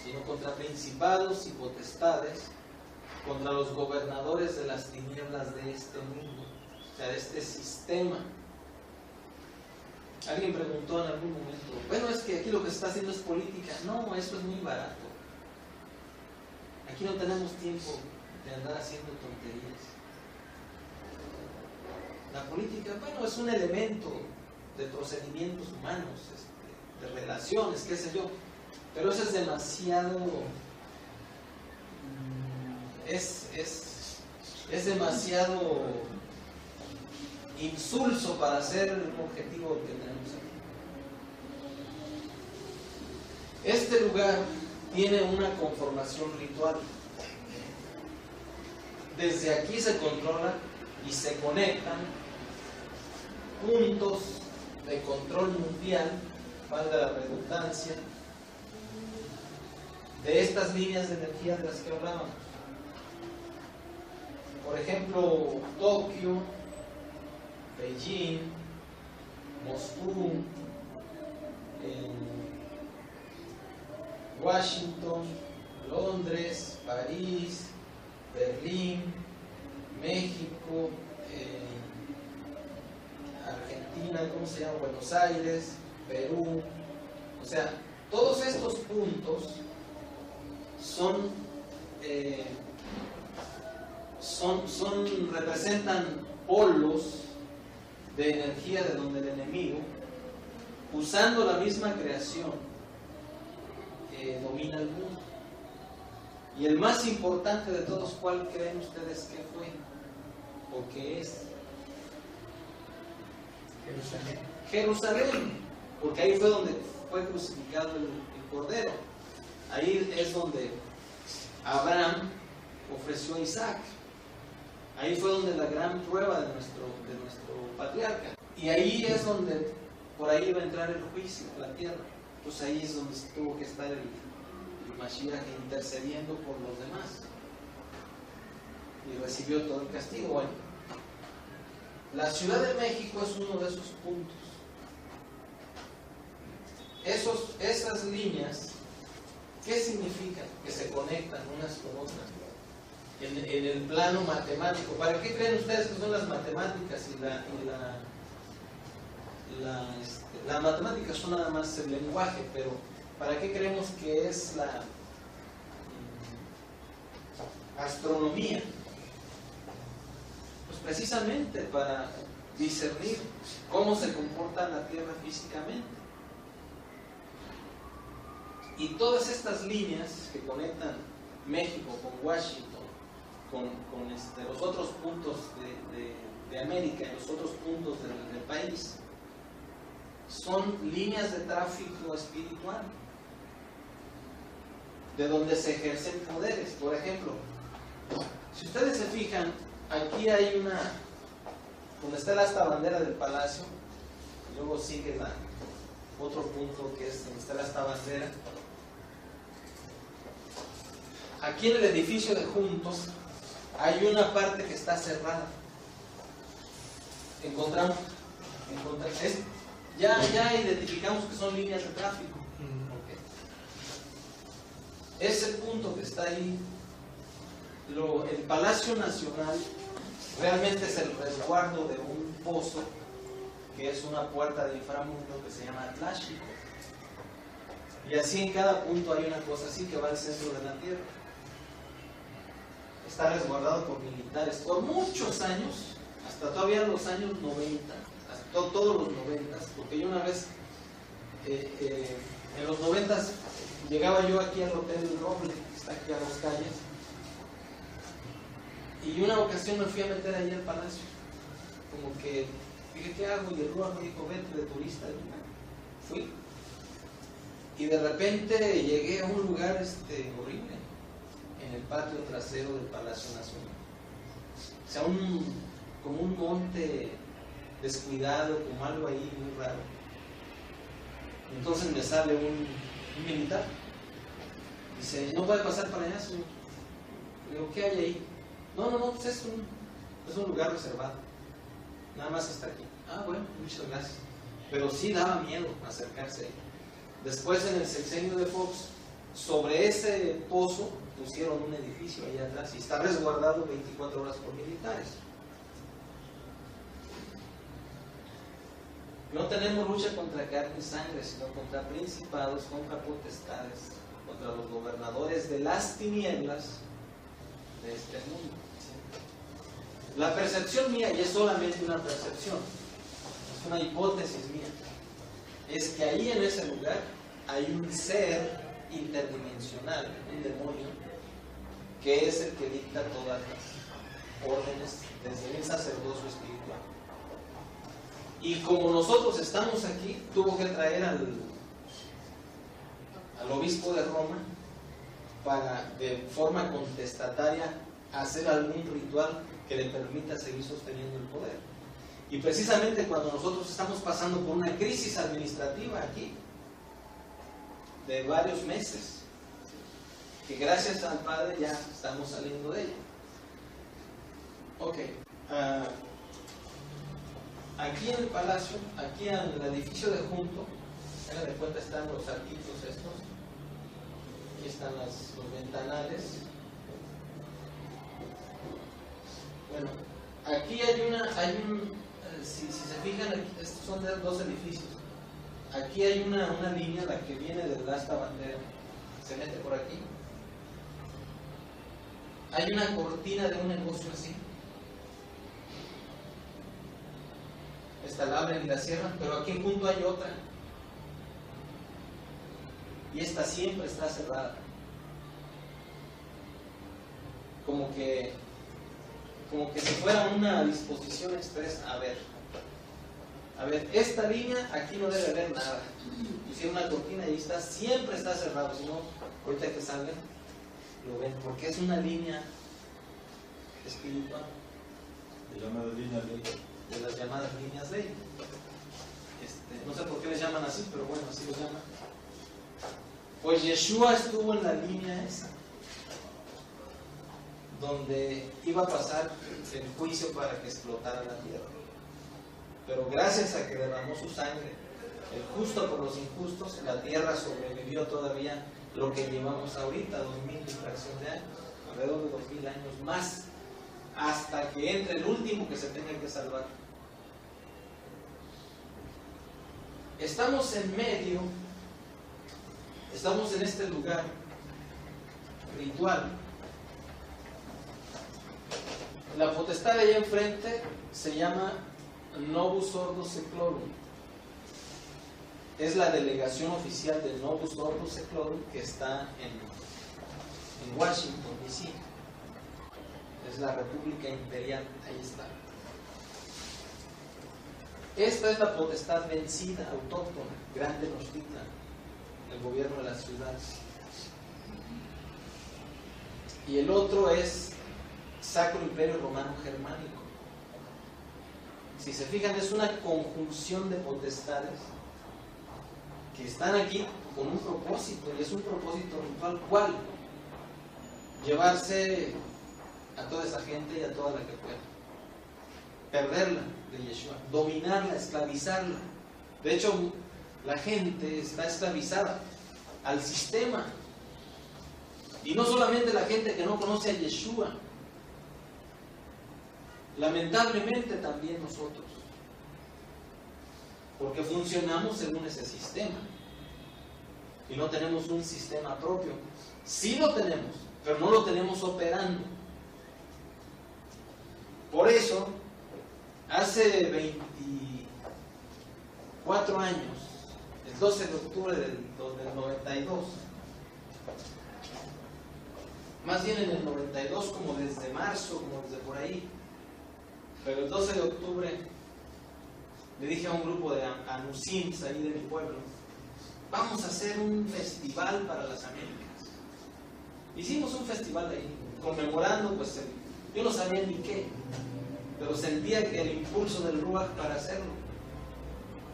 sino contra principados y potestades, contra los gobernadores de las tinieblas de este mundo, o sea, de este sistema. Alguien preguntó en algún momento, bueno, es que aquí lo que se está haciendo es política. No, eso es muy barato. Aquí no tenemos tiempo de andar haciendo tonterías. La política, bueno, es un elemento de procedimientos humanos, de relaciones, qué sé yo, pero eso es demasiado, es demasiado insulso para ser el objetivo que tenemos aquí. Este lugar tiene una conformación ritual. Desde aquí se controla y se conectan puntos de control mundial, valga la redundancia, de estas líneas de energía de las que hablábamos. Por ejemplo, Tokio, Beijing, Moscú, Washington, Londres, París, Berlín, México, Argentina, ¿cómo se llama? Buenos Aires, Perú. O sea, todos estos puntos representan polos de energía de donde el enemigo, usando la misma creación, domina el mundo. Y el más importante de todos, ¿cuál creen ustedes que fue? ¿O qué es? Jerusalén, porque ahí fue donde fue crucificado el Cordero. Ahí es donde Abraham ofreció a Isaac. Ahí fue donde la gran prueba de nuestro patriarca. Y ahí es donde, por ahí iba a entrar el juicio a la tierra. Pues ahí es donde tuvo que estar el Mashiach intercediendo por los demás. Y recibió todo el castigo. Bueno, la Ciudad de México es uno de esos puntos. Esas líneas, ¿qué significan? Que se conectan unas con otras. En el plano matemático. ¿Para qué creen ustedes que son las matemáticas y la matemática son nada más el lenguaje, pero ¿para qué creemos que es la astronomía? Pues precisamente para discernir cómo se comporta la Tierra físicamente. Y todas estas líneas que conectan México con Washington, con los otros puntos de América y los otros puntos del país, son líneas de tráfico espiritual, de donde se ejercen poderes. Por ejemplo, si ustedes se fijan, aquí hay donde está esta bandera del palacio, y luego sigue otro punto que es donde está esta bandera. Aquí en el edificio de Juntos hay una parte que está cerrada. Encontramos ya identificamos que son líneas de tráfico. Okay. Ese punto que está ahí, el Palacio Nacional, realmente es el resguardo de un pozo que es una puerta de inframundo que se llama Atlásico. Y así en cada punto hay una cosa así que va al centro de la Tierra. Está resguardado por militares por muchos años, hasta todavía los años 90, hasta todos los 90, porque yo una vez en los 90 llegaba yo aquí al Hotel del Roble, que está aquí a 2 calles, y una ocasión me fui a meter allí al palacio, como que dije, ¿qué hago? Y el Ruach me dijo, vete de turista. Y fui, y de repente llegué a un lugar horrible, en el patio trasero del Palacio Nacional. O sea, como un monte descuidado, como algo ahí muy raro. Entonces me sale un militar. Dice, no puede pasar para allá, señor. Le digo, ¿qué hay ahí? No, pues es un lugar reservado. Nada más hasta aquí. Ah, bueno, muchas gracias. Pero sí daba miedo acercarse ahí. Después, en el sexenio de Fox, sobre ese pozo pusieron un edificio allá atrás y está resguardado 24 horas por militares. No tenemos lucha contra carne y sangre, sino contra principados, contra potestades, contra los gobernadores de las tinieblas de este mundo. ¿Sí? La percepción mía, y es solamente una percepción, es una hipótesis mía, es que ahí en ese lugar hay un ser interdimensional, un demonio, que es el que dicta todas las órdenes desde el sacerdocio espiritual. Y como nosotros estamos aquí, tuvo que traer al obispo de Roma para, de forma contestataria, hacer algún ritual que le permita seguir sosteniendo el poder. Y precisamente cuando nosotros estamos pasando por una crisis administrativa aquí, de varios meses, que gracias al Padre ya estamos saliendo de ella. Ok. Aquí en el palacio, aquí en el edificio de junto, hagan de cuenta, están los arquitos estos, aquí están los ventanales. Bueno, aquí si se fijan, aquí, estos son 2 edificios. Aquí hay una línea, la que viene de esta bandera, se mete por aquí. Hay una cortina de un negocio así. Esta la abren y la cierran, pero aquí junto hay otra. Y esta siempre está cerrada. Como que si fuera una disposición expresa. A ver, esta línea aquí no debe haber nada. Pusieron una cortina y está, siempre está cerrado. Si no, ahorita que salgan, lo ven, porque es una línea espiritual. Se llama de línea ley. De las llamadas líneas ley. No sé por qué les llaman así, pero bueno, así lo llaman. Pues Yeshua estuvo en la línea esa, donde iba a pasar el juicio para que explotara la tierra. Pero gracias a que derramó su sangre, el justo por los injustos, la tierra sobrevivió todavía lo que llevamos ahorita, 2000 y fracción de años, alrededor de 2000 años más, hasta que entre el último que se tenga que salvar. estamos en medio, estamos en este lugar ritual. La potestad de allá enfrente se llama Novus Ordo Seclorum. Es la delegación oficial del Novus Ordo Seclorum que está en Washington, D.C. Es la República Imperial, ahí está. Esta es la potestad vencida, autóctona, Grande Tenochtitlan, el gobierno de la ciudad. Y el otro es Sacro Imperio Romano Germánico. Si se fijan, es una conjunción de potestades que están aquí con un propósito, y es un propósito ritual. ¿Cuál? Llevarse a toda esa gente y a toda la que pueda. Perderla de Yeshua, dominarla, esclavizarla. De hecho, la gente está esclavizada al sistema. Y no solamente la gente que no conoce a Yeshua, lamentablemente también nosotros, porque funcionamos según ese sistema y no tenemos un sistema propio. Sí lo tenemos, pero no lo tenemos operando. Por eso, hace 24 años, el 12 de octubre del 92, más bien en el 92, como desde marzo, como desde por ahí, pero el 12 de octubre le dije a un grupo de anusims ahí de mi pueblo: vamos a hacer un festival para las Américas. Hicimos un festival ahí, conmemorando, pues yo no sabía ni qué, pero sentía que el impulso del Ruach para hacerlo,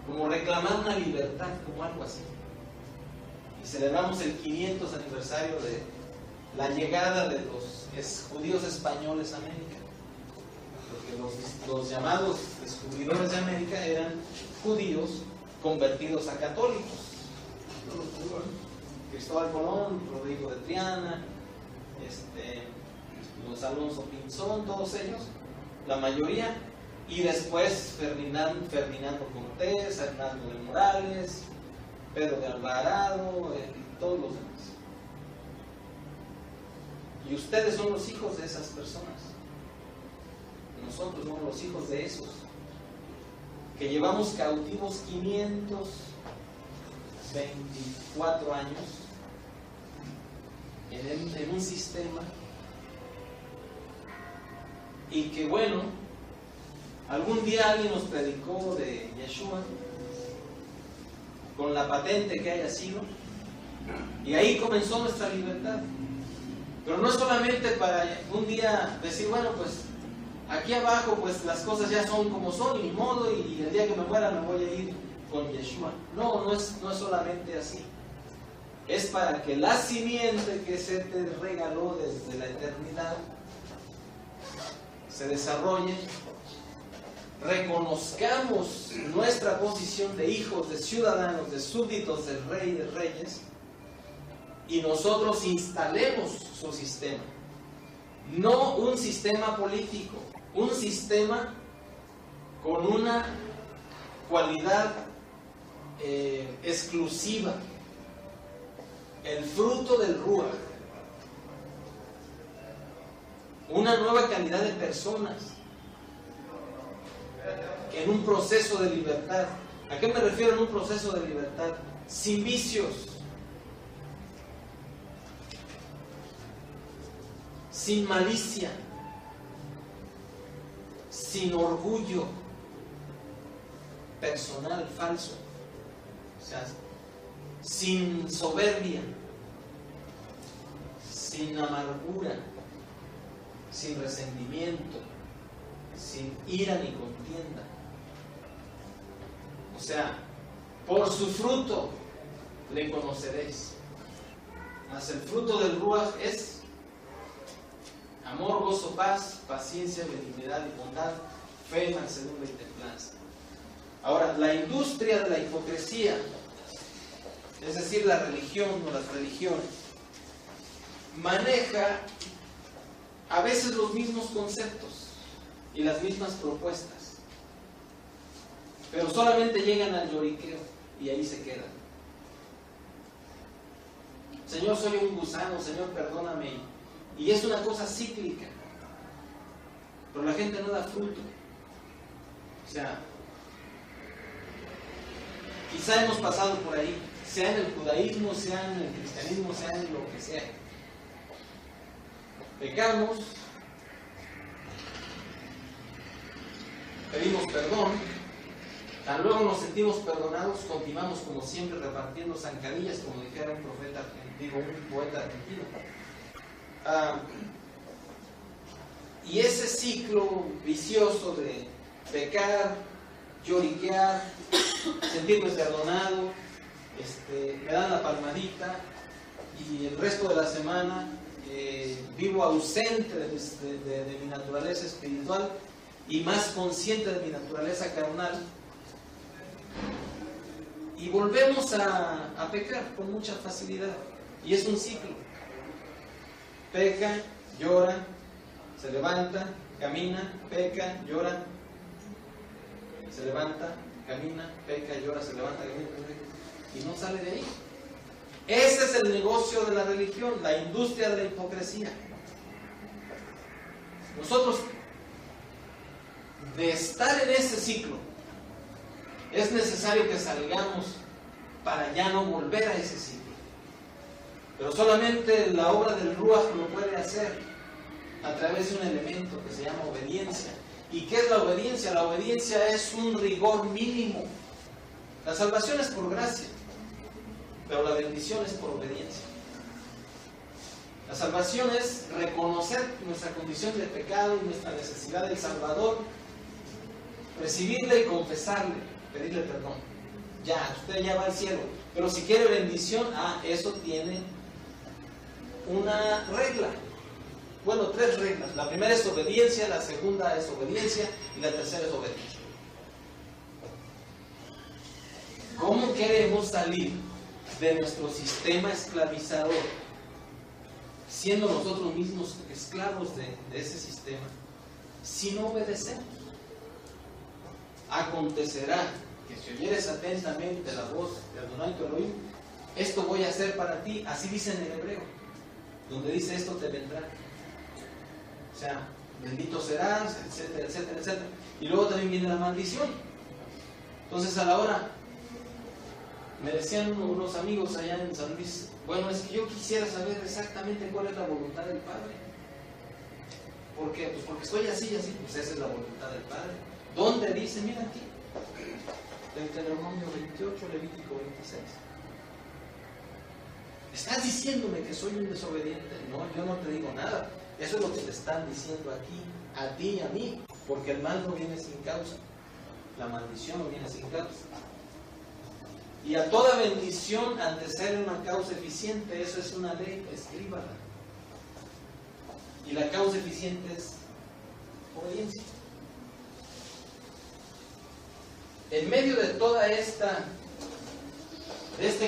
como reclamar una libertad, como algo así. Y celebramos el 500 aniversario de la llegada de los judíos españoles a América. Porque los llamados descubridores de América eran judíos convertidos a católicos. Cristóbal Colón, Rodrigo de Triana, los Alonso Pinzón, todos ellos, la mayoría, y después Ferdinando Cortés, Hernando de Morales, Pedro de Alvarado, y todos los demás. Y ustedes son los hijos de esas personas. Nosotros somos los hijos de esos, que llevamos cautivos 524 años en un sistema, y que bueno, algún día alguien nos predicó de Yeshua con la patente que haya sido, y ahí comenzó nuestra libertad. Pero no es solamente para un día decir, bueno, pues aquí abajo pues las cosas ya son como son, y ni modo, y el día que me muera me voy a ir con Yeshua. No es solamente así. Es para que la simiente que se te regaló desde la eternidad se desarrolle, reconozcamos nuestra posición de hijos, de ciudadanos, de súbditos del Rey de Reyes, y nosotros instalemos su sistema. No un sistema político, un sistema con una cualidad exclusiva, el fruto del Ruach, una nueva calidad de personas en un proceso de libertad. ¿A qué me refiero en un proceso de libertad? Sin vicios, sin malicia, sin orgullo personal falso, o sea, sin soberbia, sin amargura, sin resentimiento, sin ira ni contienda. O sea, por su fruto le conoceréis. Mas el fruto del Ruach es amor, gozo, paz, paciencia, benignidad y bondad, fe, mansedumbre y templanza. Ahora, la industria de la hipocresía, es decir, la religión o las religiones, maneja a veces los mismos conceptos y las mismas propuestas, pero solamente llegan al lloriqueo. y ahí se queda. Señor, soy un gusano, Señor, perdóname. Y es una cosa cíclica. Pero la gente no da fruto. O sea, quizá hemos pasado por ahí, sea en el judaísmo, sea en el cristianismo, sea en lo que sea. Pecamos, pedimos perdón, tan luego nos sentimos perdonados, continuamos como siempre repartiendo zancadillas, como dijera un profeta argentino, un poeta argentino. Y ese ciclo vicioso de pecar, lloriquear, sentirme perdonado, me dan la palmadita y el resto de la semana vivo ausente de mi naturaleza espiritual y más consciente de mi naturaleza carnal, y volvemos a pecar con mucha facilidad, y es un ciclo. Peca, llora, se levanta, camina, peca, llora, se levanta, camina, peca, llora, se levanta, camina, y no sale de ahí. Ese es el negocio de la religión, la industria de la hipocresía. Nosotros, de estar en ese ciclo, es necesario que salgamos para ya no volver a ese ciclo. Pero solamente la obra del Ruach lo puede hacer a través de un elemento que se llama obediencia. ¿Y qué es la obediencia? La obediencia es un rigor mínimo. La salvación es por gracia, pero la bendición es por obediencia. La salvación es reconocer nuestra condición de pecado y nuestra necesidad del Salvador, recibirle y confesarle, pedirle perdón. Ya, usted ya va al cielo. Pero si quiere bendición, eso tiene una regla. Bueno, 3 reglas. La primera es obediencia, la segunda es obediencia y la tercera es obediencia. ¿Cómo queremos salir de nuestro sistema esclavizador, siendo nosotros mismos esclavos de ese sistema, si no obedecemos? Acontecerá que si oyeres atentamente la voz de Adonai tu Elohim, esto voy a hacer para ti, así dice en el hebreo, donde dice esto te vendrá. O sea, bendito serás, etcétera, etcétera, etcétera. Y luego también viene la maldición. Entonces, a la hora, me decían unos amigos allá en San Luis, bueno, es que yo quisiera saber exactamente cuál es la voluntad del Padre. ¿Por qué? Pues porque estoy así y así, pues esa es la voluntad del Padre. ¿Dónde dice? Mira aquí, Deuteronomio 28, Levítico 26. ¿Estás diciéndome que soy un desobediente? No, yo no te digo nada. Eso es lo que te están diciendo aquí, a ti y a mí, porque el mal no viene sin causa, la maldición no viene sin causa. Y a toda bendición antecede una causa eficiente, eso es una ley, escríbala. Y la causa eficiente es obediencia. En medio de toda este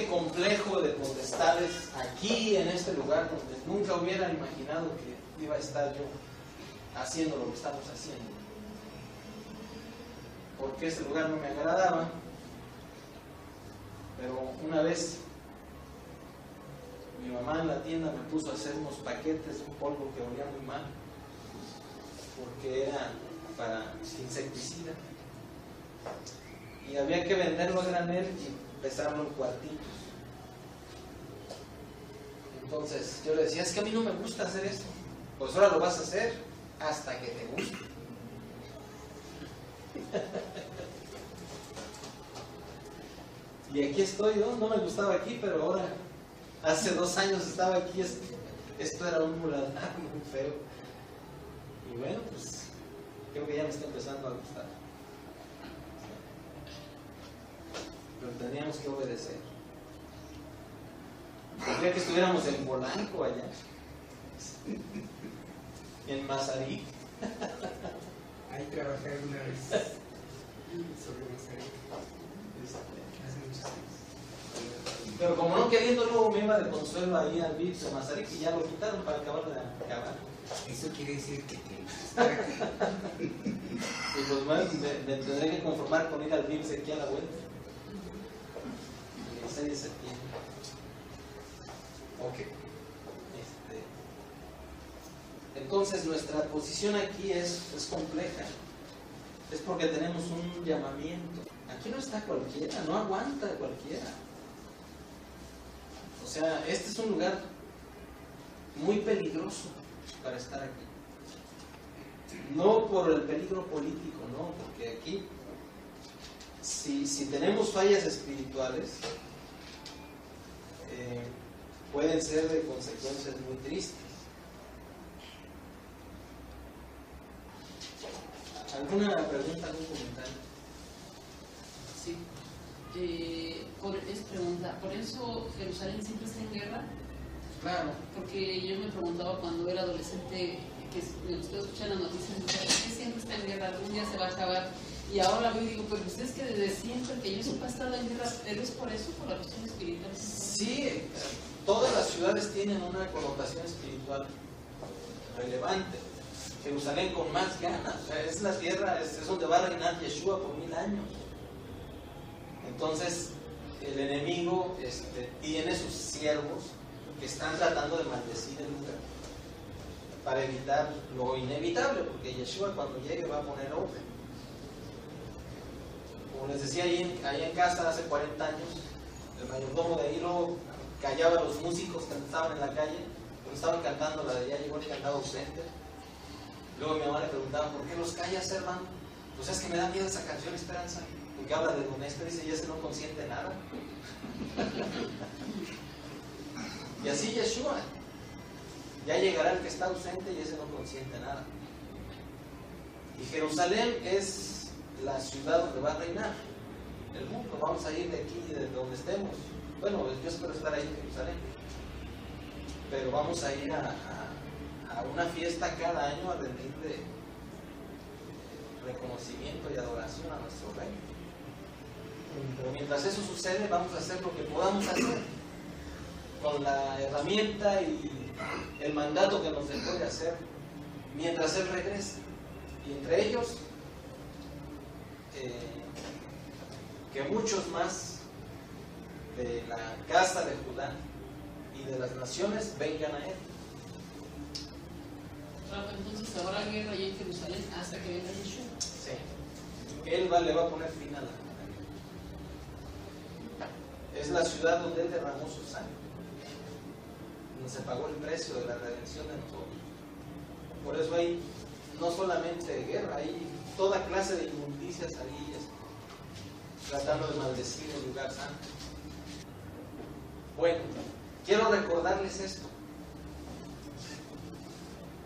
complejo de potestades, aquí en este lugar donde nunca hubiera imaginado que iba a estar yo haciendo lo que estamos haciendo, porque este lugar no me agradaba, pero una vez mi mamá en la tienda me puso a hacer unos paquetes, un polvo que olía muy mal, porque era para insecticida, y había que venderlo a granel y pesarlo en cuartitos. Entonces yo le decía, es que a mí no me gusta hacer esto. Pues ahora lo vas a hacer hasta que te guste. Y aquí estoy, no me gustaba aquí, pero ahora, hace 2 años estaba aquí, esto era un muladar muy feo. Y bueno, pues creo que ya me está empezando a gustar. Pero teníamos que obedecer. Tendría que estuviéramos en Polanco allá, en Mazarí. Ahí trabajé una vez sobre Mazarí. Hace muchos años. Pero como no queriendo, luego me iba de consuelo ahí al VIPS de Mazarí y ya lo quitaron para acabar de acabar. Eso quiere decir que Y pues bueno, me tendré que conformar con ir al VIPS aquí a la vuelta. Entonces nuestra posición aquí es compleja. Es porque tenemos un llamamiento. Aquí no está cualquiera, no aguanta cualquiera. O sea, este es un lugar muy peligroso para estar aquí. No por el peligro político, no, porque aquí, si tenemos fallas espirituales, pueden ser de consecuencias muy tristes. ¿Alguna pregunta, algún comentario? Sí. Es pregunta, ¿por eso Jerusalén siempre está en guerra? Claro. Porque yo me preguntaba cuando era adolescente, que me gustó escuchar las noticias, ¿por qué siempre está en guerra? Algún día se va a acabar. Y ahora veo y digo, pues ustedes que desde siempre, que yo siempre he estado en guerra, ¿pero es por eso, por la cuestión espiritual? Sí, todas las ciudades tienen una connotación espiritual relevante. Jerusalén con más ganas, o sea, es la tierra, es donde va a reinar Yeshua por 1000 años. Entonces, el enemigo tiene sus siervos que están tratando de maldecir el lugar para evitar lo inevitable, porque Yeshua cuando llegue va a poner orden. Como les decía, ahí en casa hace 40 años, el mayordomo de ahí luego callaba a los músicos que estaban en la calle, pero estaban cantando la de Ya llegó el cantado ausente. Luego mi mamá le preguntaba, ¿por qué los callas, hermano? Pues es que me da miedo esa canción, Esperanza, porque habla de Don Esper, dice, y ese no consiente nada. Y así Yeshua, ya llegará el que está ausente y ese no consiente nada. Y Jerusalén es la ciudad donde va a reinar el mundo. Vamos a ir de aquí, de donde estemos. Bueno, yo espero estar ahí en Jerusalén, pero vamos a ir a una fiesta cada año a rendirle reconocimiento y adoración a nuestro Rey. Pero mientras eso sucede, vamos a hacer lo que podamos hacer con la herramienta y el mandato que nos dejó de hacer mientras Él regrese. Y entre ellos, que muchos más de la casa de Judá y de las naciones vengan a Él. Entonces habrá guerra allá en Jerusalén hasta que venga Yeshua. Sí. Él le va a poner fin a la guerra. Es la ciudad donde Él derramó su sangre, donde se pagó el precio de la redención de nosotros. Por eso hay no solamente guerra, hay toda clase de inmundicias ahí, tratando de maldecir el lugar santo. Bueno, quiero recordarles esto.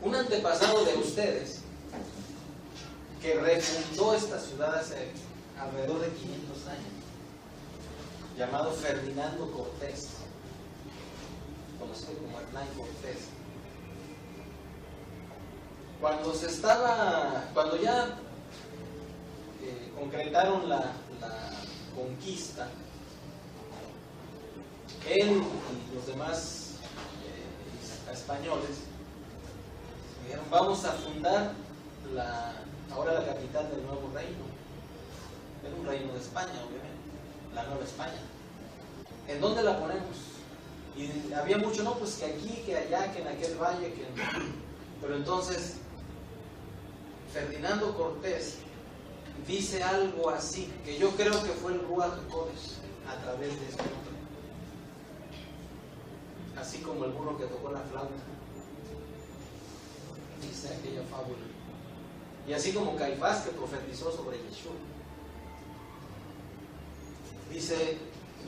Un antepasado de ustedes que refundó esta ciudad hace alrededor de 500 años, llamado Ferdinando Cortés, conocido como Hernán Cortés. Cuando ya concretaron la conquista, él y los demás españoles dijeron, vamos a fundar ahora la capital del nuevo reino. Era un reino de España, obviamente, la Nueva España. ¿En dónde la ponemos? Y había mucho, no, pues que aquí, que allá, que en aquel valle, que... Pero entonces, Ferdinando Cortés dice algo así, que yo creo que fue el Ruach HaKodesh a través de este nombre. Así como el burro que tocó la flauta, dice aquella fábula. Y así como Caifás que profetizó sobre Yeshua. Dice,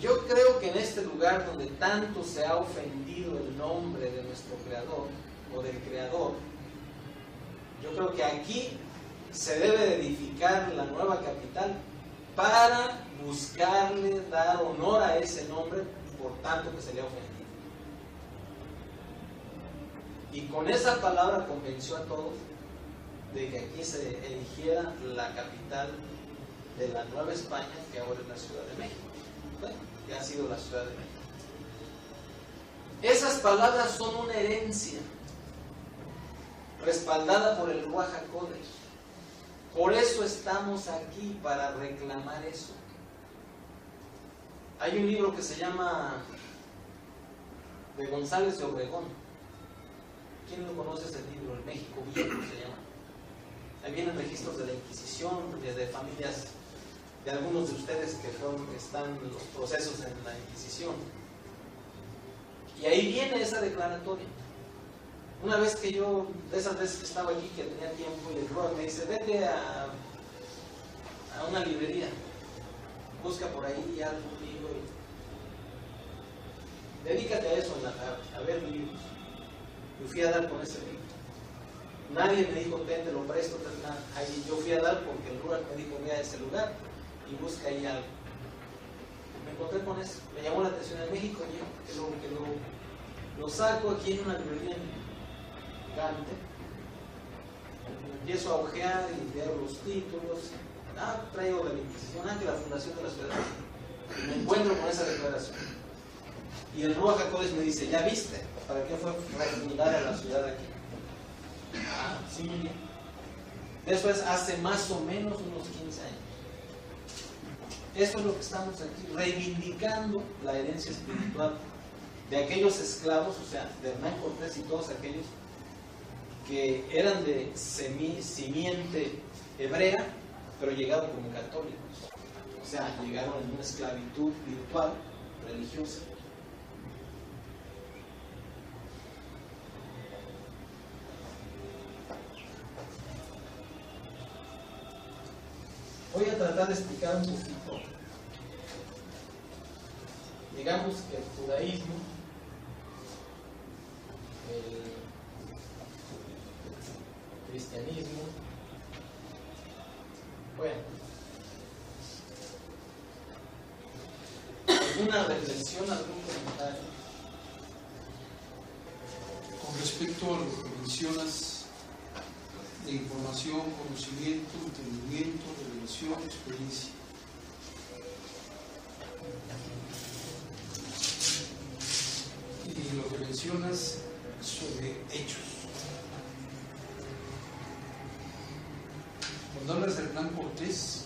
yo creo que en este lugar donde tanto se ha ofendido el nombre de nuestro Creador o del Creador, yo creo que aquí se debe de edificar la nueva capital para buscarle dar honor a ese nombre por tanto que se le ha ofendido. Y con esa palabra convenció a todos de que aquí se erigiera la capital de la Nueva España, que ahora es la Ciudad de México. Bueno, ya ha sido la Ciudad de México. Esas palabras son una herencia respaldada por el Ruach HaKodesh. Por eso estamos aquí, para reclamar eso. Hay un libro que se llama de González de Obregón, ¿Quién lo conoce ese libro? El México Viejo se llama. Ahí vienen registros de la Inquisición, desde familias de algunos de ustedes que están en los procesos en la Inquisición. Y ahí viene esa declaratoria. Una vez que yo, de esas veces que estaba aquí, que tenía tiempo, y el Ruach me dice, vete a una librería, busca por ahí algo, libro, y dedícate a eso, a ver libros. Yo fui a dar con ese libro. Nadie me dijo, te lo presto, nada. Ahí yo fui a dar porque el Ruach me dijo, ve a ese lugar y busca ahí algo. Me encontré con eso, me llamó la atención. En México, que lo saco aquí en una librería gigante, empiezo a ojear y veo los títulos. Traigo de la Inquisición, que la fundación de la ciudad. Y me encuentro con esa declaración. Y el Ruach HaKodesh me dice, ¿ya viste? ¿Para qué fue refundada la ciudad aquí? Sí, muy bien. Eso es hace más o menos unos 15 años. Eso es lo que estamos aquí, reivindicando la herencia espiritual de aquellos esclavos, o sea, de Hernán Cortés y todos aquellos que eran de simiente hebrea, pero llegaron como católicos. O sea, llegaron en una esclavitud virtual, religiosa. Voy a tratar de explicar un poquito. Digamos que el judaísmo, el cristianismo, bueno, ¿alguna reflexión, algún comentario? Con respecto a lo que mencionas de información, conocimiento, entendimiento, revelación, experiencia. Y lo que mencionas sobre hechos. Cuando hablas de Hernán Cortés,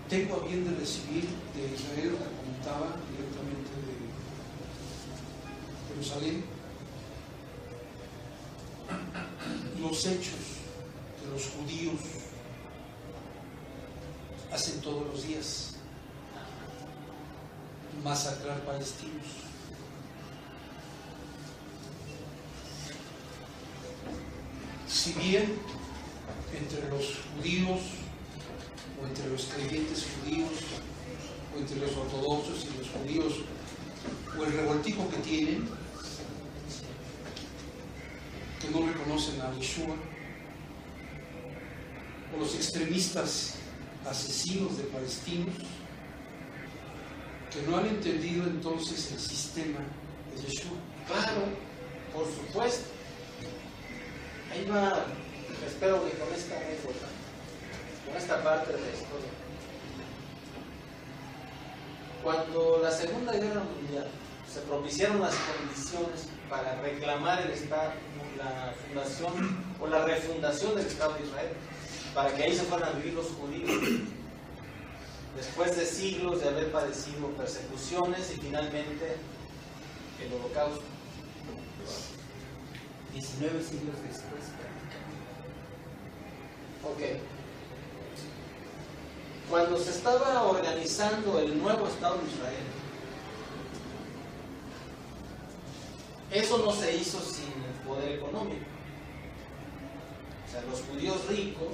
tengo a bien de recibir de Israel, que comentaba directamente de Jerusalén, los hechos que los judíos hacen todos los días: masacrar palestinos. Si bien entre los judíos, o entre los creyentes judíos, o entre los ortodoxos y los judíos, o el revoltijo que tienen, que no reconocen a Yeshua, o los extremistas asesinos de palestinos, que no han entendido entonces el sistema de Yeshua. Claro, por supuesto. Ahí va, espero que con esta anécdota, con esta parte de la historia. Cuando la Segunda Guerra Mundial se propiciaron las condiciones para reclamar el Estado, la fundación o la refundación del Estado de Israel, para que ahí se fueran a vivir los judíos, después de siglos de haber padecido persecuciones y finalmente el Holocausto. 19 siglos después. Ok. Cuando se estaba organizando el nuevo Estado de Israel, eso no se hizo sin el poder económico. O sea, los judíos ricos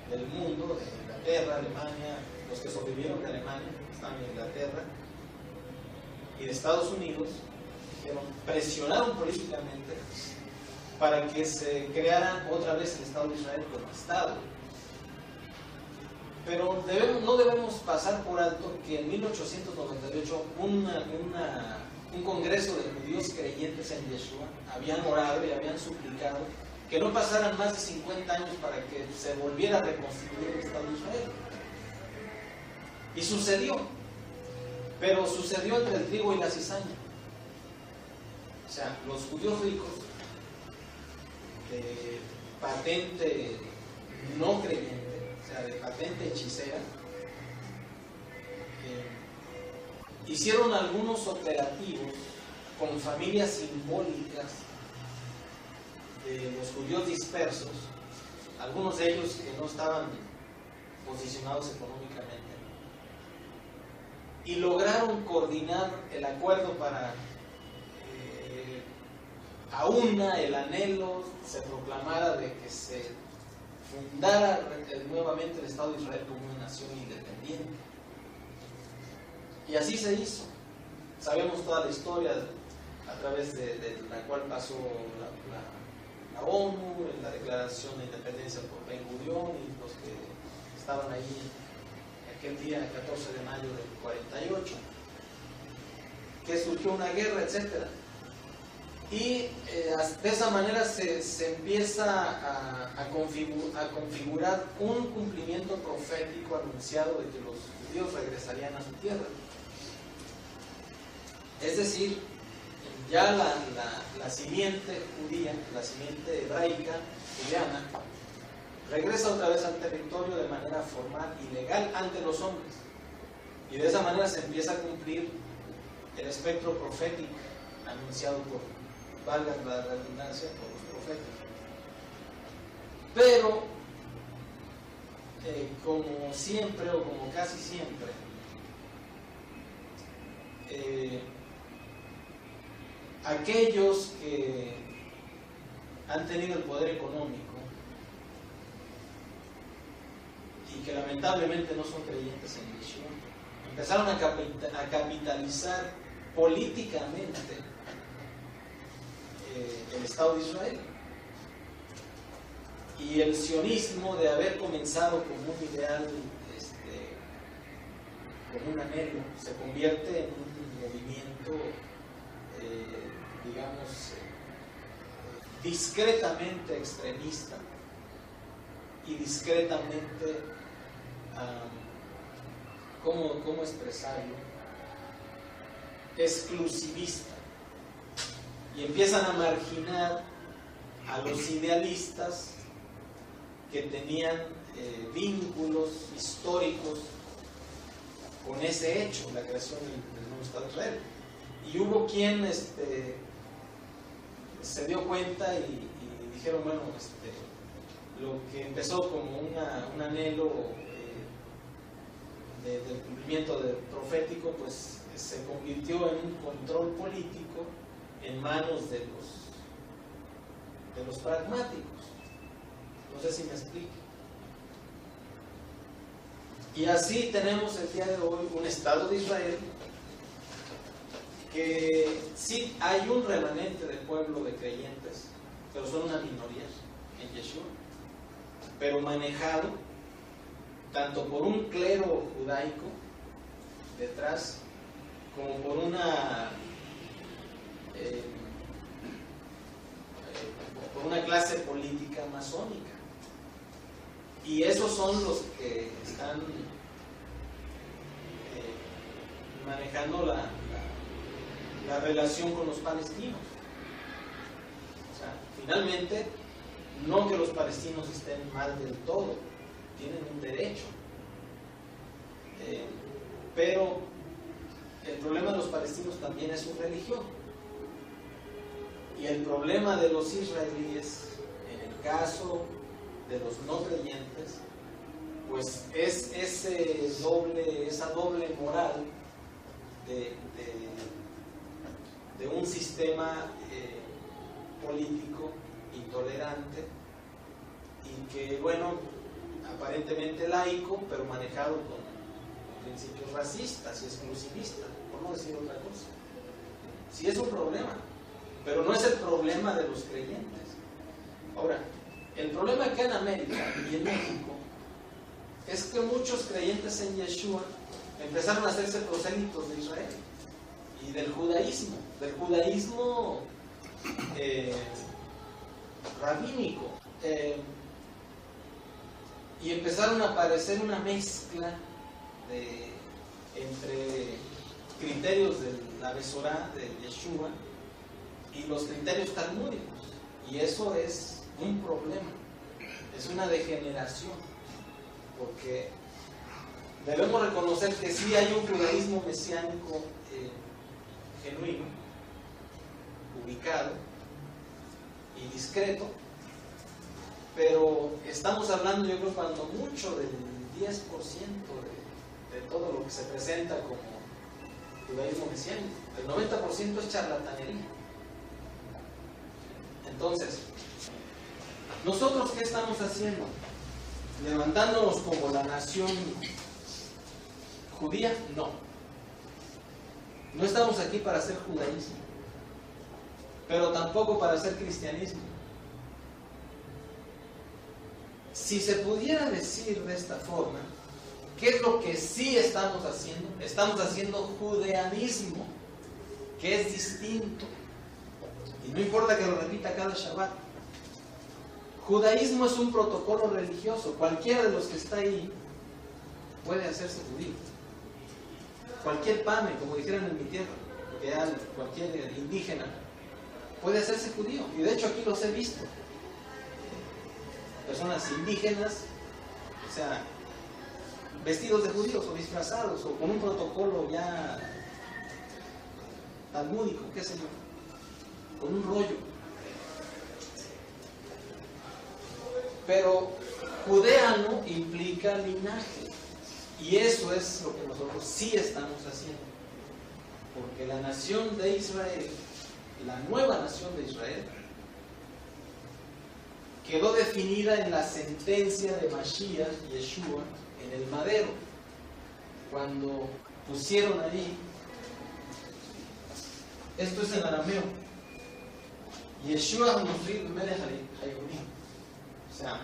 del mundo, de Inglaterra, Alemania, los que sobrevivieron de Alemania, están en Inglaterra, y de Estados Unidos, presionaron políticamente para que se creara otra vez el Estado de Israel como Estado. Pero no debemos pasar por alto que en 1898 un congreso de judíos creyentes en Yeshua habían orado y habían suplicado que no pasaran más de 50 años para que se volviera a reconstituir el Estado de Israel. Y sucedió, pero sucedió entre el trigo y la cizaña. O sea, los judíos ricos, de patente no creyente, o sea, de patente hechicera, hicieron algunos operativos con familias simbólicas de los judíos dispersos, algunos de ellos que no estaban posicionados económicamente, y lograron coordinar el acuerdo para aúna el anhelo, se proclamara de que se fundara nuevamente el Estado de Israel como una nación independiente. Y así se hizo. Sabemos toda la historia a través de la cual pasó la ONU, la declaración de independencia por Ben Gurión y los que estaban ahí aquel día, 14 de mayo del 48, que surgió una guerra, etc. Y de esa manera se empieza a configurar un cumplimiento profético anunciado de que los judíos regresarían a su tierra. Es decir, ya la simiente judía, la simiente hebraica, juliana, regresa otra vez al territorio de manera formal y legal ante los hombres. Y de esa manera se empieza a cumplir el espectro profético anunciado por, valga la redundancia, por los profetas. Pero, como siempre o como casi siempre, aquellos que han tenido el poder económico y que lamentablemente no son creyentes en Yeshua, empezaron a capitalizar políticamente el Estado de Israel. Y el sionismo, de haber comenzado como un ideal, como un anhelo, se convierte en un movimiento, digamos, discretamente extremista y discretamente, ¿cómo expresarlo?, exclusivista. Y empiezan a marginar a los idealistas que tenían vínculos históricos con ese hecho, la creación del nuevo Estado de Israel. Y hubo quien se dio cuenta y dijeron, bueno, lo que empezó como un anhelo del cumplimiento profético, pues se convirtió en un control político en manos de los pragmáticos. No sé si me explico. Y así tenemos el día de hoy un Estado de Israel que sí hay un remanente del pueblo de creyentes, pero son una minoría en Yeshua, pero manejado tanto por un clero judaico detrás, como por una clase política masónica. Y esos son los que están manejando la relación con los palestinos. O sea, finalmente, no que los palestinos estén mal del todo, tienen un derecho. Pero el problema de los palestinos también es su religión. Y el problema de los israelíes, en el caso de los no creyentes, pues es esa doble moral de un sistema político intolerante y que, bueno, aparentemente laico, pero manejado con principios racistas y exclusivistas, por no decir otra cosa. Sí es un problema, pero no es el problema de los creyentes. Ahora, el problema acá en América y en México es que muchos creyentes en Yeshua empezaron a hacerse prosélitos de Israel y del judaísmo rabínico, y empezaron a aparecer una mezcla entre criterios de la Besorá de Yeshua y los criterios talmúdicos, y eso es un problema, es una degeneración, porque debemos reconocer que sí hay un judaísmo mesiánico genuino, ubicado y discreto, pero estamos hablando, yo creo, cuando mucho del 10% de todo lo que se presenta como judaísmo mesiánico. El 90% es charlatanería. Entonces, ¿nosotros qué estamos haciendo? ¿Levantándonos como la nación judía? No. No estamos aquí para hacer judaísmo, pero tampoco para hacer cristianismo. Si se pudiera decir de esta forma, ¿qué es lo que sí estamos haciendo? Estamos haciendo judeanismo, que es distinto. Y no importa que lo repita cada Shabbat. Judaísmo es un protocolo religioso. Cualquiera de los que está ahí puede hacerse judío. Cualquier pame, como dijeran en mi tierra, cualquier indígena, puede hacerse judío. Y de hecho aquí los he visto. Personas indígenas, o sea, vestidos de judíos o disfrazados o con un protocolo ya talmúdico, qué sé yo, con un rollo. Pero judeano implica linaje, y eso es lo que nosotros sí estamos haciendo, porque la nación de Israel, la nueva nación de Israel, quedó definida en la sentencia de Mashiach, Yeshua, en el madero, cuando pusieron ahí, esto es en arameo, Yeshua Hanofri Melech Hayunim, o sea,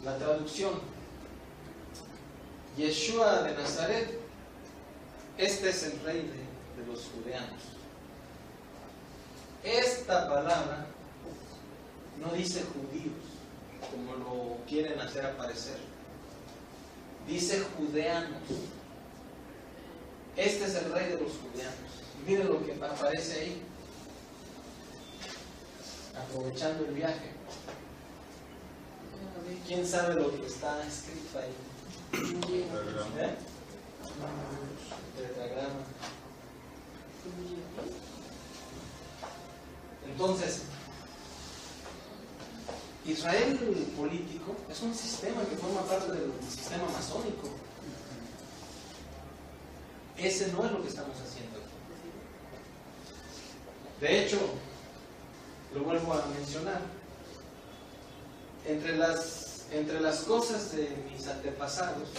la traducción, Yeshua de Nazaret, este es el rey de los judeanos. Esta palabra no dice judíos, como lo quieren hacer aparecer. Dice judeanos. Este es el rey de los judeanos. Y miren lo que aparece ahí. Aprovechando el viaje. ¿Quién sabe lo que está escrito ahí? ¿Eh? Tetragrama. Entonces, Israel político es un sistema que forma parte del sistema masónico. Ese no es lo que estamos haciendo aquí. De hecho, lo vuelvo a mencionar, entre las cosas de mis antepasados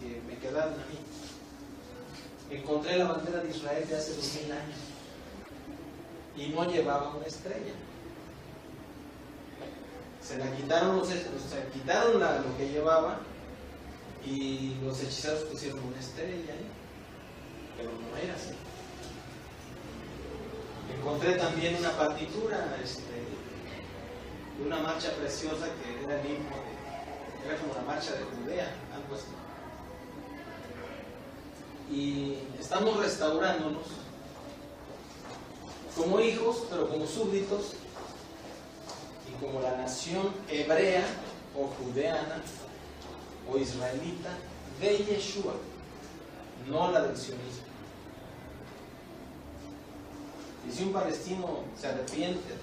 que me quedaron a mí, encontré la bandera de Israel de hace 2000 años y no llevaba una estrella. Se la quitaron lo que llevaba y los hechiceros pusieron una estrella ahí, pero no era así. Encontré también una partitura de una marcha preciosa que era el himno, era como la marcha de Judea, algo así. Y estamos restaurándonos como hijos, pero como súbditos, y como la nación hebrea o judeana o israelita de Yeshua, no la del sionismo. Y si un palestino se arrepiente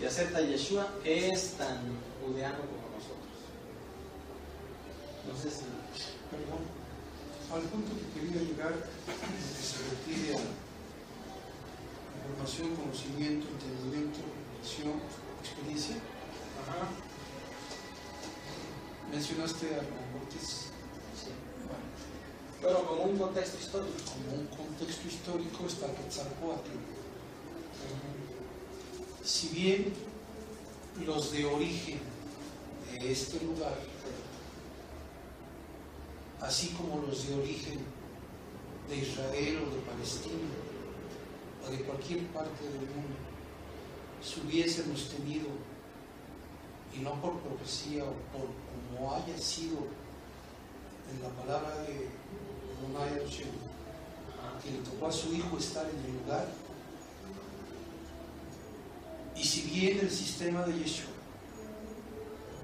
y acepta a Yeshua, es tan judeano como nosotros. No sé si... Perdón, al punto que quería llegar, que se refiere a información, conocimiento, entendimiento, reflexión, experiencia. Ajá. Mencionaste a Ortiz. Sí. Bueno, como un contexto histórico. Como un contexto histórico está Quetzalcóatl. Si bien los de origen de este lugar, así como los de origen de Israel o de Palestina o de cualquier parte del mundo, si hubiésemos tenido, y no por profecía o por como haya sido en la palabra de Adonai Hashem, que le tocó a su hijo estar en el lugar, y si bien el sistema de Yeshua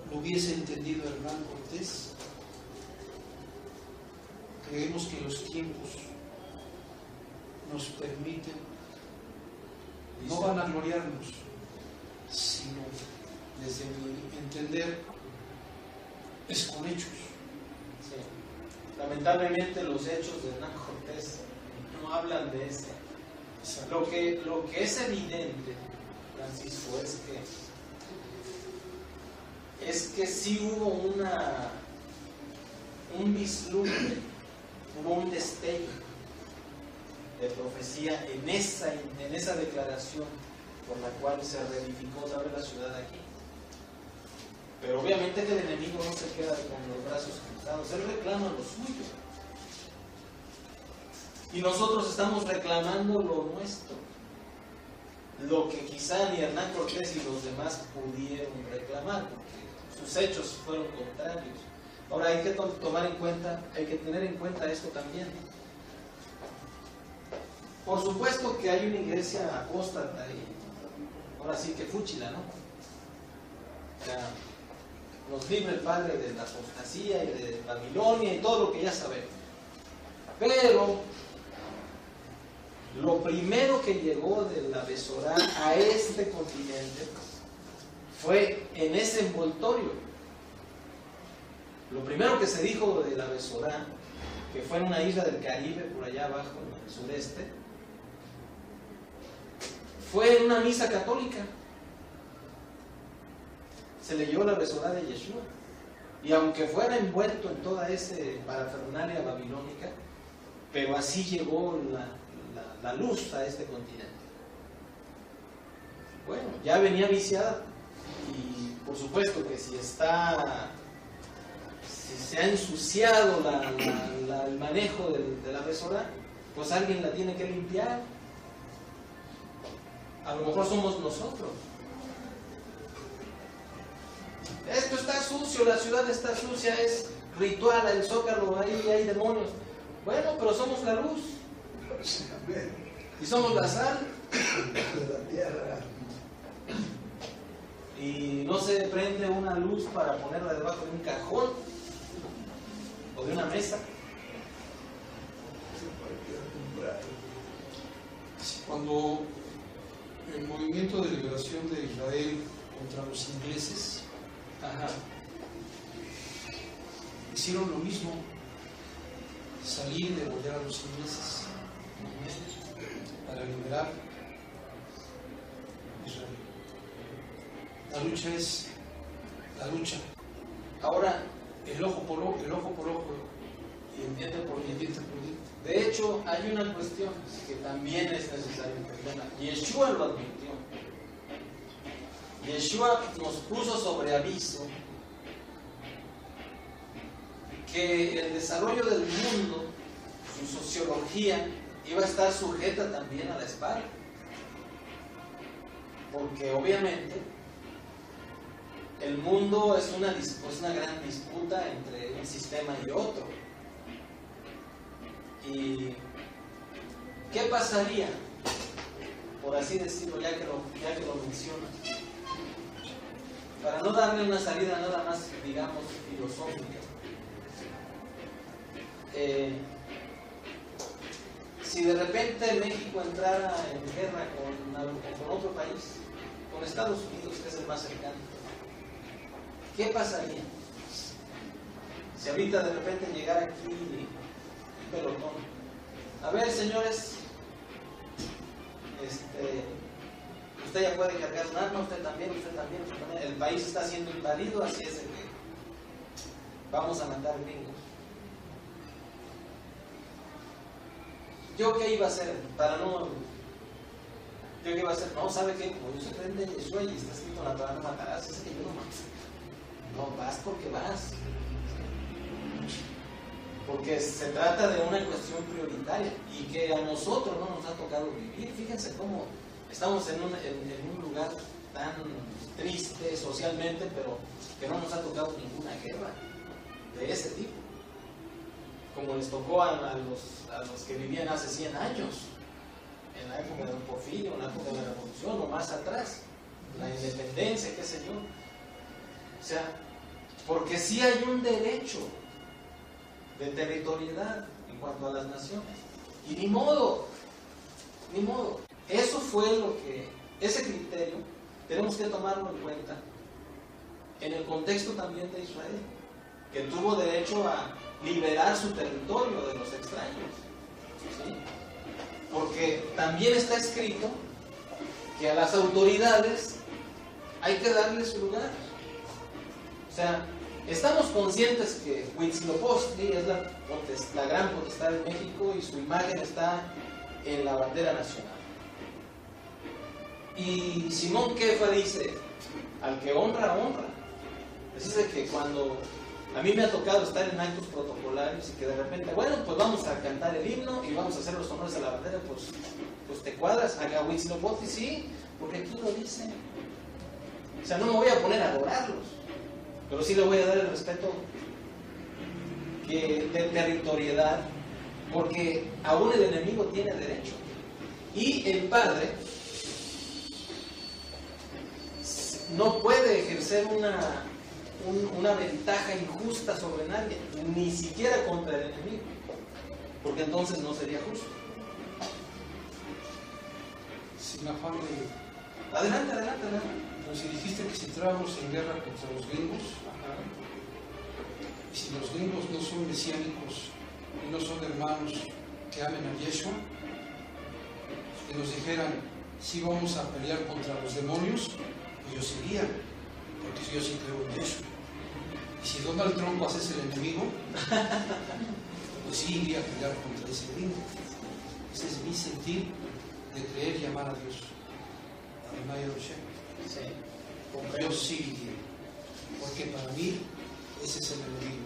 lo hubiese entendido Hernán Cortés, creemos que los tiempos nos permiten no van a gloriarnos, sino, desde mi entender, es con hechos. Sí. Lamentablemente los hechos de Hernán Cortés no hablan de eso. Lo que es evidente, Francisco, es que sí hubo un vislumbre, hubo un destello de profecía en esa declaración por la cual se reedificó otra vez la ciudad aquí. Pero obviamente que el enemigo no se queda con los brazos cruzados, él reclama lo suyo. Y nosotros estamos reclamando lo nuestro, lo que quizá ni Hernán Cortés y los demás pudieron reclamar, porque sus hechos fueron contrarios. Ahora hay que tener en cuenta esto también. Por supuesto que hay una iglesia apóstata y ahora sí que fúchila, ¿no? O sea, nos libre el Padre de la apostasía y de Babilonia y todo lo que ya sabemos. Pero lo primero que llegó de la Besorá a este continente fue en ese envoltorio. Lo primero que se dijo de la Besorá, que fue en una isla del Caribe, por allá abajo, en el sureste, fue en una misa católica. Se leyó la Besorá de Yeshua. Y aunque fuera envuelto en toda esa parafernalia babilónica, pero así llegó la luz a este continente. Bueno, ya venía viciada y por supuesto que si se ha ensuciado el manejo de la Besorá, pues alguien la tiene que limpiar. A lo mejor somos nosotros. Esto está sucio, la ciudad está sucia, es ritual, el zócalo, ahí hay demonios. Bueno, pero somos la luz. Y somos la sal de la tierra. Y no se prende una luz para ponerla debajo de un cajón o de una mesa. Cuando el movimiento de liberación de Israel contra los ingleses, hicieron lo mismo, salir y degollar a los ingleses para liberar Israel. La lucha es la lucha. Ahora, El ojo por ojo y el diente por diente. diente por diente. De hecho, hay una cuestión que también es necesario entenderla. Yeshua lo advirtió. Yeshua nos puso sobre aviso que el desarrollo del mundo, su sociología, iba a estar sujeta también a la espada. Porque obviamente el mundo es una gran disputa entre un sistema y otro. ¿Y qué pasaría, por así decirlo, ya que lo mencionas? Para no darle una salida nada más, digamos, filosófica. Si de repente México entrara en guerra con otro país, con Estados Unidos, que es el más cercano, ¿qué pasaría? Si ahorita de repente llegara aquí un pelotón. A ver, señores, usted ya puede cargar un arma, usted también. El país está siendo invadido, así es de que vamos a matar gringos. ¿Yo qué iba a hacer? ¿Yo qué iba a hacer? No, ¿sabe qué? Como Dios se prende Yeshua y está escrito en la Torá, no matarás, es que yo no mato. No, vas porque vas. Porque se trata de una cuestión prioritaria y que a nosotros no nos ha tocado vivir. Fíjense cómo estamos en un lugar tan triste socialmente, pero que no nos ha tocado ninguna guerra de ese tipo, como les tocó a los que vivían hace 100 años, en la época de Don Porfirio, en la época de la Revolución o más atrás, la independencia, qué sé yo. O sea, porque sí hay un derecho de territorialidad en cuanto a las naciones. Y ni modo. eso fue lo que, ese criterio, tenemos que tomarlo en cuenta en el contexto también de Israel, que tuvo derecho a liberar su territorio de los extraños, ¿sí? Porque también está escrito que a las autoridades hay que darles su lugar. O sea, estamos conscientes que Huitzilopochtli es la gran potestad de México y su imagen está en la bandera nacional. Y Simón Kefa dice, al que honra, honra. Es decir, que cuando a mí me ha tocado estar en actos protocolarios y que de repente, bueno, pues vamos a cantar el himno y vamos a hacer los honores a la bandera, pues te cuadras. A Huitzilopochtli sí, porque aquí lo dice. O sea, no me voy a poner a adorarlos, pero sí le voy a dar el respeto de territorialidad, porque aún el enemigo tiene derecho. Y el padre no puede ejercer una ventaja injusta sobre nadie, ni siquiera contra el enemigo, porque entonces no sería justo. Sin afán de... Adelante. Si dijiste que si entramos en guerra contra los gringos, y si los gringos no son mesiánicos y no son hermanos que amen a Yeshua, que nos dijeran, si vamos a pelear contra los demonios, pues yo sí iría, porque yo sí creo en Yeshua. Y si Donald Trump hace el enemigo, pues sí iría a pelear contra ese gringo. Ese es mi sentir de creer y amar a Dios. Sí, yo sí iría, porque para mí ese es el enemigo.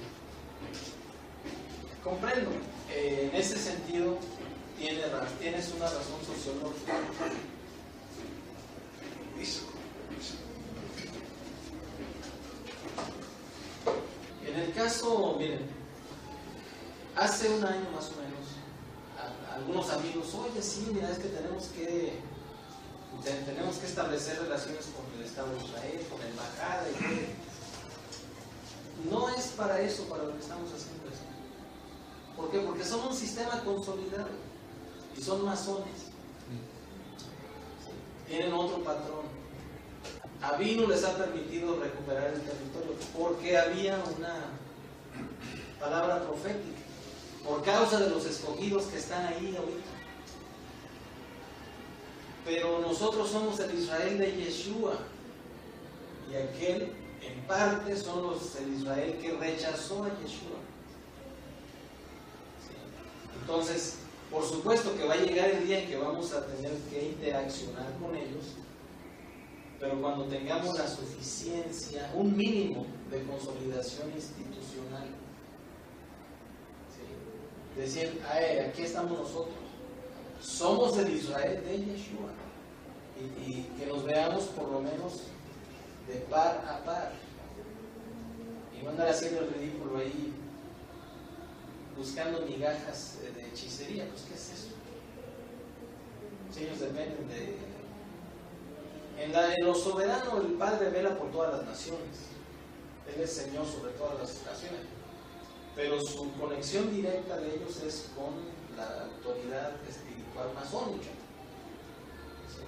Comprendo. En ese sentido tienes una razón sociológica. En el caso, miren, hace un año más o menos, algunos amigos, oye, sí, mira, es que tenemos que establecer relaciones con el Estado de Israel, con la embajada, y no es para eso, para lo que estamos haciendo esto. ¿Por qué? Porque son un sistema consolidado y son masones. Tienen otro patrón. Avinu les ha permitido recuperar el territorio porque había una palabra profética, por causa de los escogidos que están ahí ahorita. Pero nosotros somos el Israel de Yeshua, y aquel, en parte, el Israel que rechazó a Yeshua. ¿Sí? Entonces, por supuesto que va a llegar el día en que vamos a tener que interaccionar con ellos, pero cuando tengamos la suficiencia, un mínimo de consolidación institucional. ¿Sí? Decir, aquí estamos nosotros. Somos el Israel de Yeshua, y que nos veamos por lo menos de par a par, y no andar haciendo el ridículo ahí buscando migajas de hechicería. Pues ¿qué es eso? Si ellos dependen en lo soberano, el Padre vela por todas las naciones, Él es Señor sobre todas las naciones, pero su conexión directa de ellos es con la autoridad espiritual masónica, ¿sí?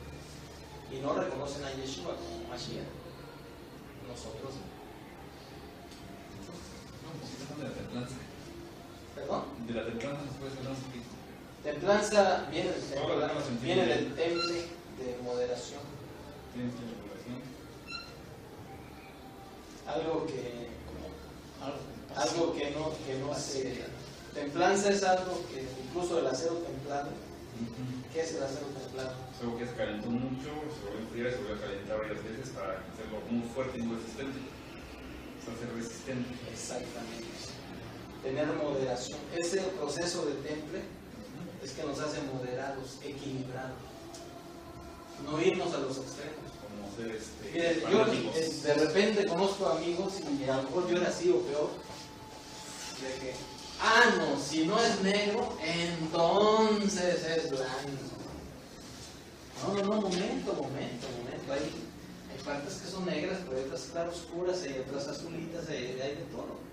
Y no reconocen a Yeshua como Mashiach. Nosotros de la templanza. ¿Perdón? De la templanza nos puedes hablar un poquito. Templanza viene del temple de moderación. Temple de moderación. Algo que no hace. Templanza es algo que, incluso el acero templado. ¿Qué es el acero templado? Es algo que se calentó mucho, se vuelve a enfriar y se vuelve a calentar varias veces para hacerlo muy fuerte y muy resistente. Es hacer resistente. Exactamente. Tener moderación. Ese proceso de temple es que nos hace moderados, equilibrados. No irnos a los extremos. Como ser Miren, yo de repente conozco amigos y a lo mejor yo era así o peor, de que, no, si no es negro, entonces es blanco. No, momento. Hay partes que son negras, pero hay otras claroscuras, hay otras azulitas, hay de todo.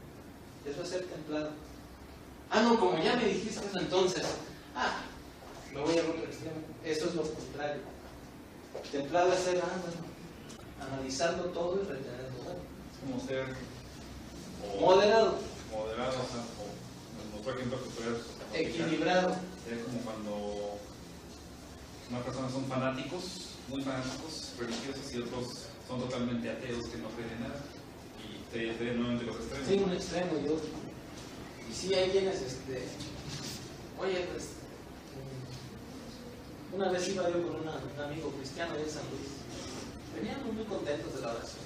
Eso es ser templado. No, como ya me dijiste eso, entonces, Me voy al otro extremo. Eso es lo contrario. Templado es ser analizarlo todo y retenerlo bueno. Es como ser Moderado, moderado, o sea, por ejemplo, que puedes equilibrado. es como cuando unas personas son fanáticos, muy fanáticos, religiosos, y otros son totalmente ateos que no creen en nada. Y te nuevamente los extremos. Sí, un extremo y otro. Y sí, hay quienes, oye, pues, una vez iba yo con un amigo cristiano de San Luis. Veníamos muy contentos de la oración.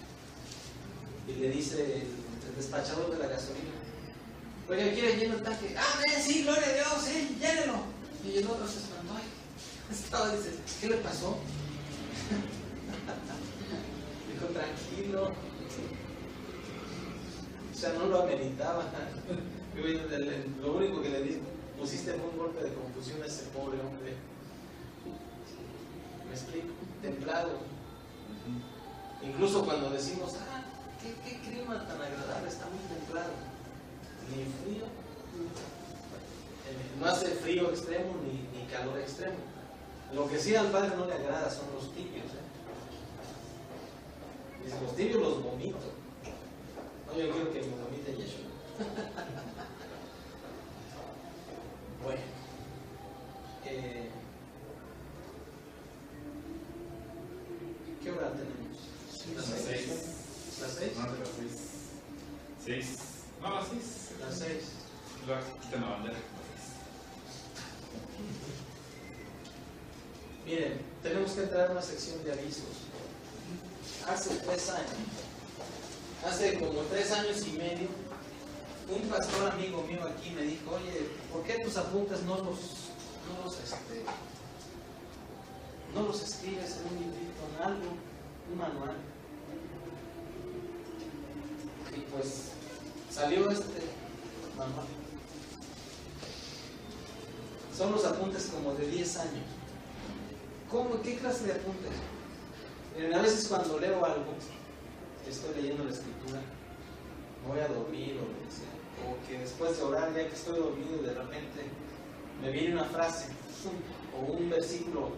Y le dice el despachador de la gasolina: oye, ¿quiere lleno el tanque? ¡Ah, sí, gloria a Dios, sí, llénelo! Y el otro se espantó. Estaba, dice, ¿qué le pasó? Dijo, tranquilo. O sea, no lo ameritaba. Lo único que le dije, pusiste en un golpe de confusión a ese pobre hombre. ¿Me explico? Templado. Incluso cuando decimos, qué clima tan agradable, está muy templado. Ni frío, no hace frío extremo ni calor extremo. Lo que sí al Padre no le agrada son los tibios. Dice, los tibios los vomito. No, yo quiero que me vomite Yeshua. Bueno, ¿qué hora tenemos? Las 6. ¿Las 6? Más de las 6. 6. No, las 6. Las 6. Quiten la bandera. Miren, tenemos que entrar a una sección de avisos. Hace 3 años, hace como 3 años y medio, un pastor amigo mío aquí me dijo, oye, ¿por qué tus apuntes no los escribes en un librito, en algo, un manual? Y pues salió este manual. Son los apuntes como de 10 años. ¿Cómo? ¿Qué clase de apuntes? Miren, a veces cuando leo algo, estoy leyendo la escritura, me voy a dormir o lo que sea, o que después de orar, ya que estoy dormido, de repente me viene una frase o un versículo,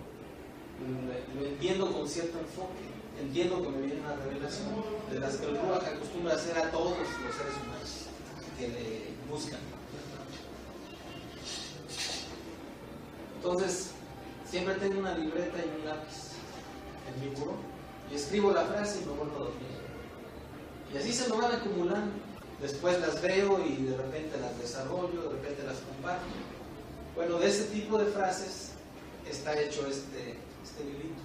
lo entiendo con cierto enfoque, entiendo que me viene una revelación, de las que el Ruach acostumbra hacer a todos los seres humanos que le buscan. Entonces, siempre tengo una libreta y un lápiz en mi buró y escribo la frase y me vuelvo a dormir. Y así se me van acumulando. Después las veo y de repente las desarrollo, de repente las comparto. Bueno, de ese tipo de frases está hecho este librito.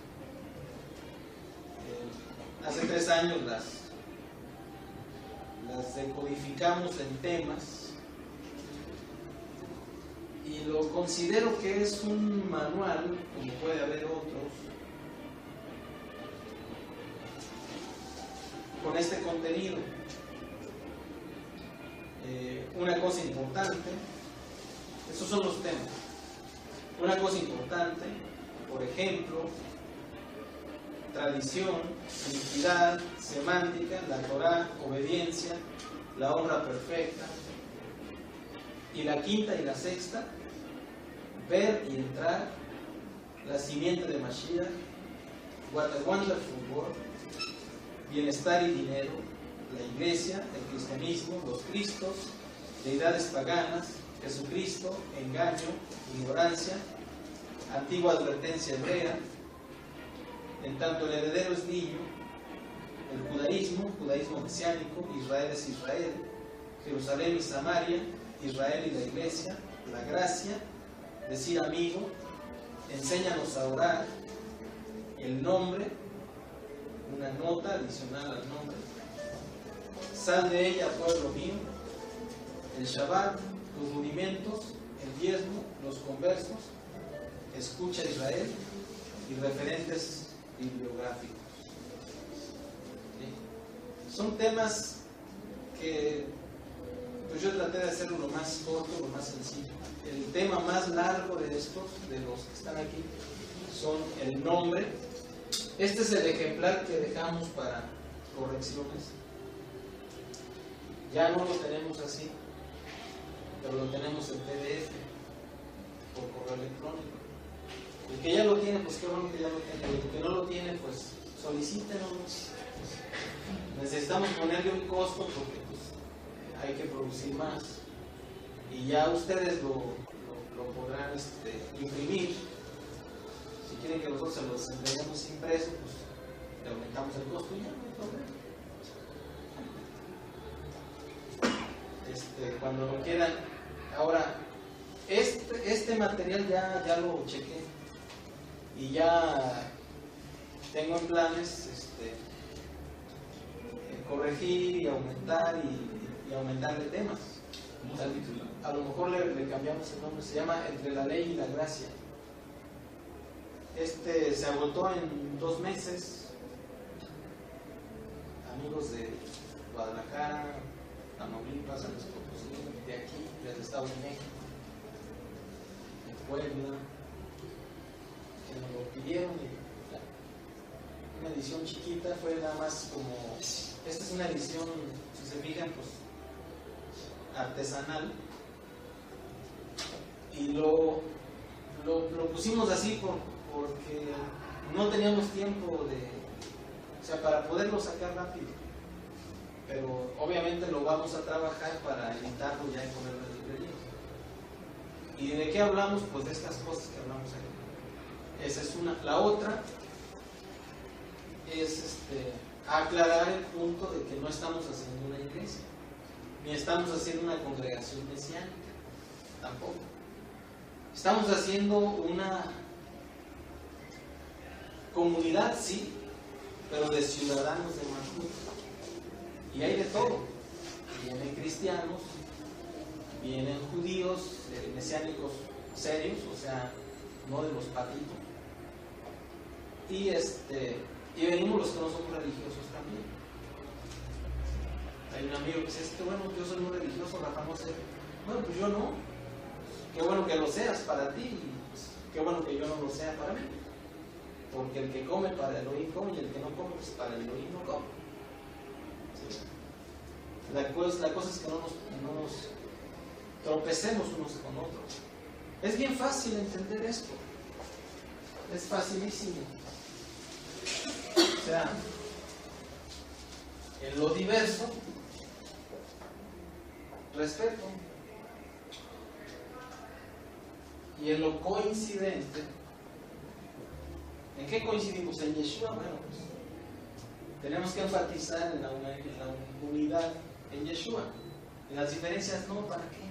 Hace 3 años las decodificamos en temas. Y lo considero que es un manual, como puede haber otros, con este contenido. Una cosa importante, esos son los temas. Una cosa importante, por ejemplo, tradición, iniquidad, semántica, la Torah, obediencia, la obra perfecta. Y la quinta y la sexta, ver y entrar, la simiente de Mashiach, What a Wonderful World, bienestar y dinero, la iglesia, el cristianismo, los cristos, deidades paganas, Jesucristo, engaño, ignorancia, antigua advertencia hebrea, en tanto el heredero es niño, el judaísmo mesiánico, Israel es Israel, Jerusalén y Samaria, Israel y la iglesia, la gracia, decir amigo, enséñanos a orar, el nombre, una nota adicional al nombre, sal de ella, pueblo mío, el Shabbat, los rudimentos, el diezmo, los conversos, escucha Israel y referentes bibliográficos. ¿Sí? Son temas que pues yo traté de hacerlo lo más corto, lo más sencillo. El tema más largo de estos, de los que están aquí, son el nombre. Este es el ejemplar que dejamos para correcciones. Ya no lo tenemos así, pero lo tenemos en PDF por correo electrónico. El que ya lo tiene, pues qué bueno que ya lo tenga. El que no lo tiene, pues solicítenlo. Necesitamos ponerle un costo porque pues, hay que producir más. Y ya ustedes lo podrán imprimir. Si quieren que nosotros se los entreguemos impreso, pues le aumentamos el costo y ya no hay problema. Cuando lo quieran. Ahora, este material ya lo chequé y ya tengo en planes corregir y aumentar y aumentarle temas. A lo mejor le cambiamos el nombre, se llama Entre la Ley y la Gracia. Se agotó en 2 meses. Amigos de Guadalajara, Tamaulipas, San Luis Potosí, de aquí, del Estado de México, de Puebla, que nos lo pidieron. Una edición chiquita, fue nada más como. Esta es una edición, si se fijan, pues artesanal. Y lo pusimos así porque no teníamos tiempo para poderlo sacar rápido. Pero obviamente lo vamos a trabajar para editarlo ya y ponerlo en librería. ¿Y de qué hablamos? Pues de estas cosas que hablamos aquí. Esa es una. La otra es aclarar el punto de que no estamos haciendo una iglesia, ni estamos haciendo una congregación mesiánica, tampoco. Estamos haciendo una comunidad, sí, pero de ciudadanos de Malhut. Y hay de todo. Vienen cristianos, vienen judíos, mesiánicos serios, o sea, no de los patitos. Y venimos los que no somos religiosos también. Hay un amigo que dice, bueno, yo soy muy religioso, Rafa, no sé. Bueno, pues yo no. Qué bueno que lo seas para ti, y pues, qué bueno que yo no lo sea para mí. Porque el que come para Elohim come, y el que no come, pues para el Elohim no come. ¿Sí? La cosa es que no nos tropecemos unos con otros. Es bien fácil entender esto. Es facilísimo. O sea, en lo diverso, respeto. Y en lo coincidente, ¿en qué coincidimos? En Yeshua. Bueno, pues tenemos que enfatizar en la unidad en Yeshua. En las diferencias no, ¿para qué?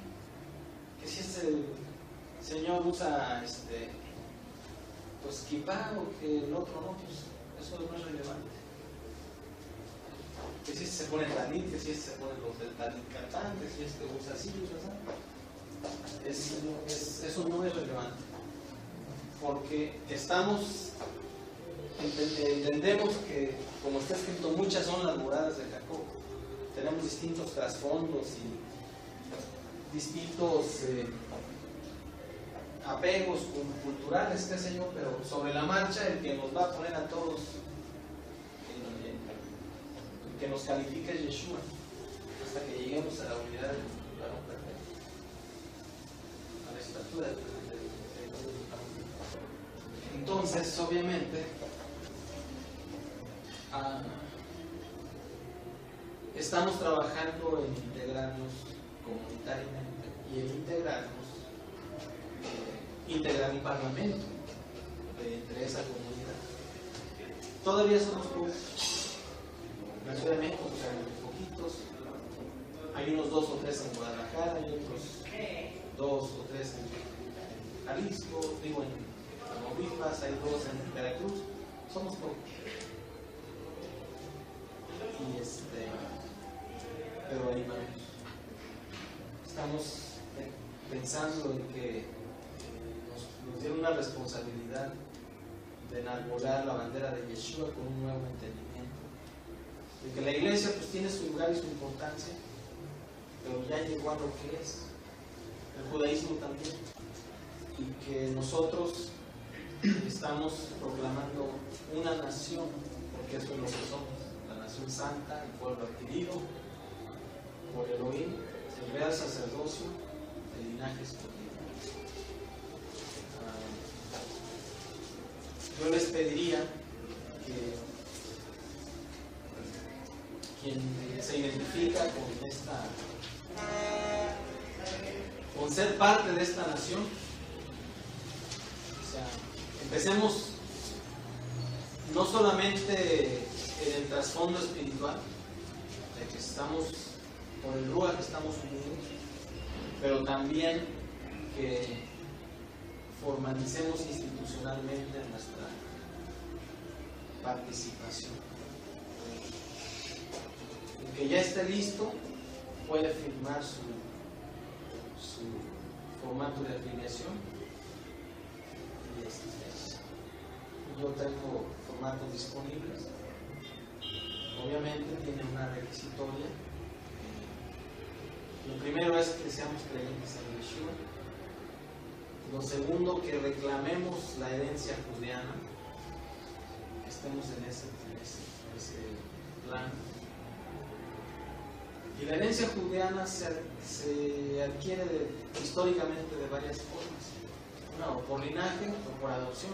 Que si el Señor usa pues kippah o que el otro no, pues eso no es relevante. Que si se pone talit, que si se ponen los del talit catán, que si usa así, usa así. Eso no es relevante. Porque entendemos que, como está escrito, muchas son las moradas de Jacob. Tenemos distintos trasfondos y distintos apegos culturales, qué sé yo, pero sobre la marcha el que nos va a poner a todos, el que nos califica es Yeshua, hasta que lleguemos a la unidad del varón perfecto, a la estatura del Entonces, obviamente, estamos trabajando en integrarnos comunitariamente y en integrar un parlamento entre esa comunidad. Todavía somos pocos. En la Ciudad de México pues, hay muy poquitos. Hay unos 2 o 3 en Guadalajara, hay otros 2 o 3 en Jalisco, digo en Tamaulipas, hay 2 en Veracruz. Somos pocos. Y pero ahí vamos. Estamos pensando en que nos dieron una responsabilidad de enarbolar la bandera de Yeshua con un nuevo entendimiento. De que la iglesia pues tiene su lugar y su importancia, pero ya llegó a lo que es. El judaísmo también. Y que nosotros estamos proclamando una nación, porque eso es lo que somos, la nación santa, el pueblo adquirido por Elohim, el real sacerdocio, el linaje escogido. yo les pediría que quien se identifica con ser parte de esta nación, o sea, empecemos no solamente en el trasfondo espiritual, de que estamos, por el Ruach estamos unidos, pero también que formalicemos institucionalmente nuestra participación. El que ya esté listo puede firmar su formato de afiliación. Y yo tengo formatos disponibles. Obviamente tiene una requisitoria. Lo primero es que seamos creyentes en Yeshua. Lo segundo, que reclamemos la herencia judeana, que estemos en ese plan. Y la herencia judeana se adquiere históricamente de varias formas. Una, o por linaje o por adopción.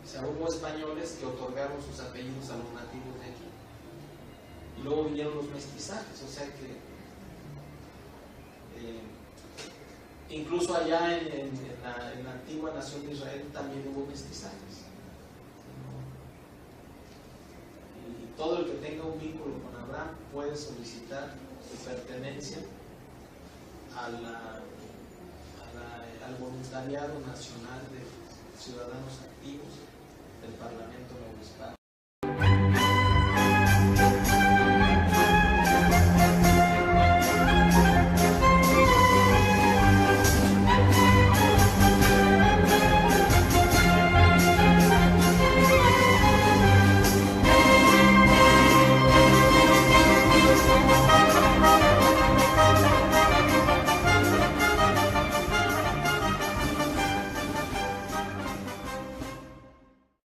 O sea, hubo españoles que otorgaron sus apellidos a los nativos de aquí. Y luego vinieron los mestizajes, o sea que incluso allá en la antigua nación de Israel también hubo mestizajes. Y todo el que tenga un vínculo con Abraham puede solicitar su pertenencia al voluntariado nacional de ciudadanos activos del Parlamento Obispado.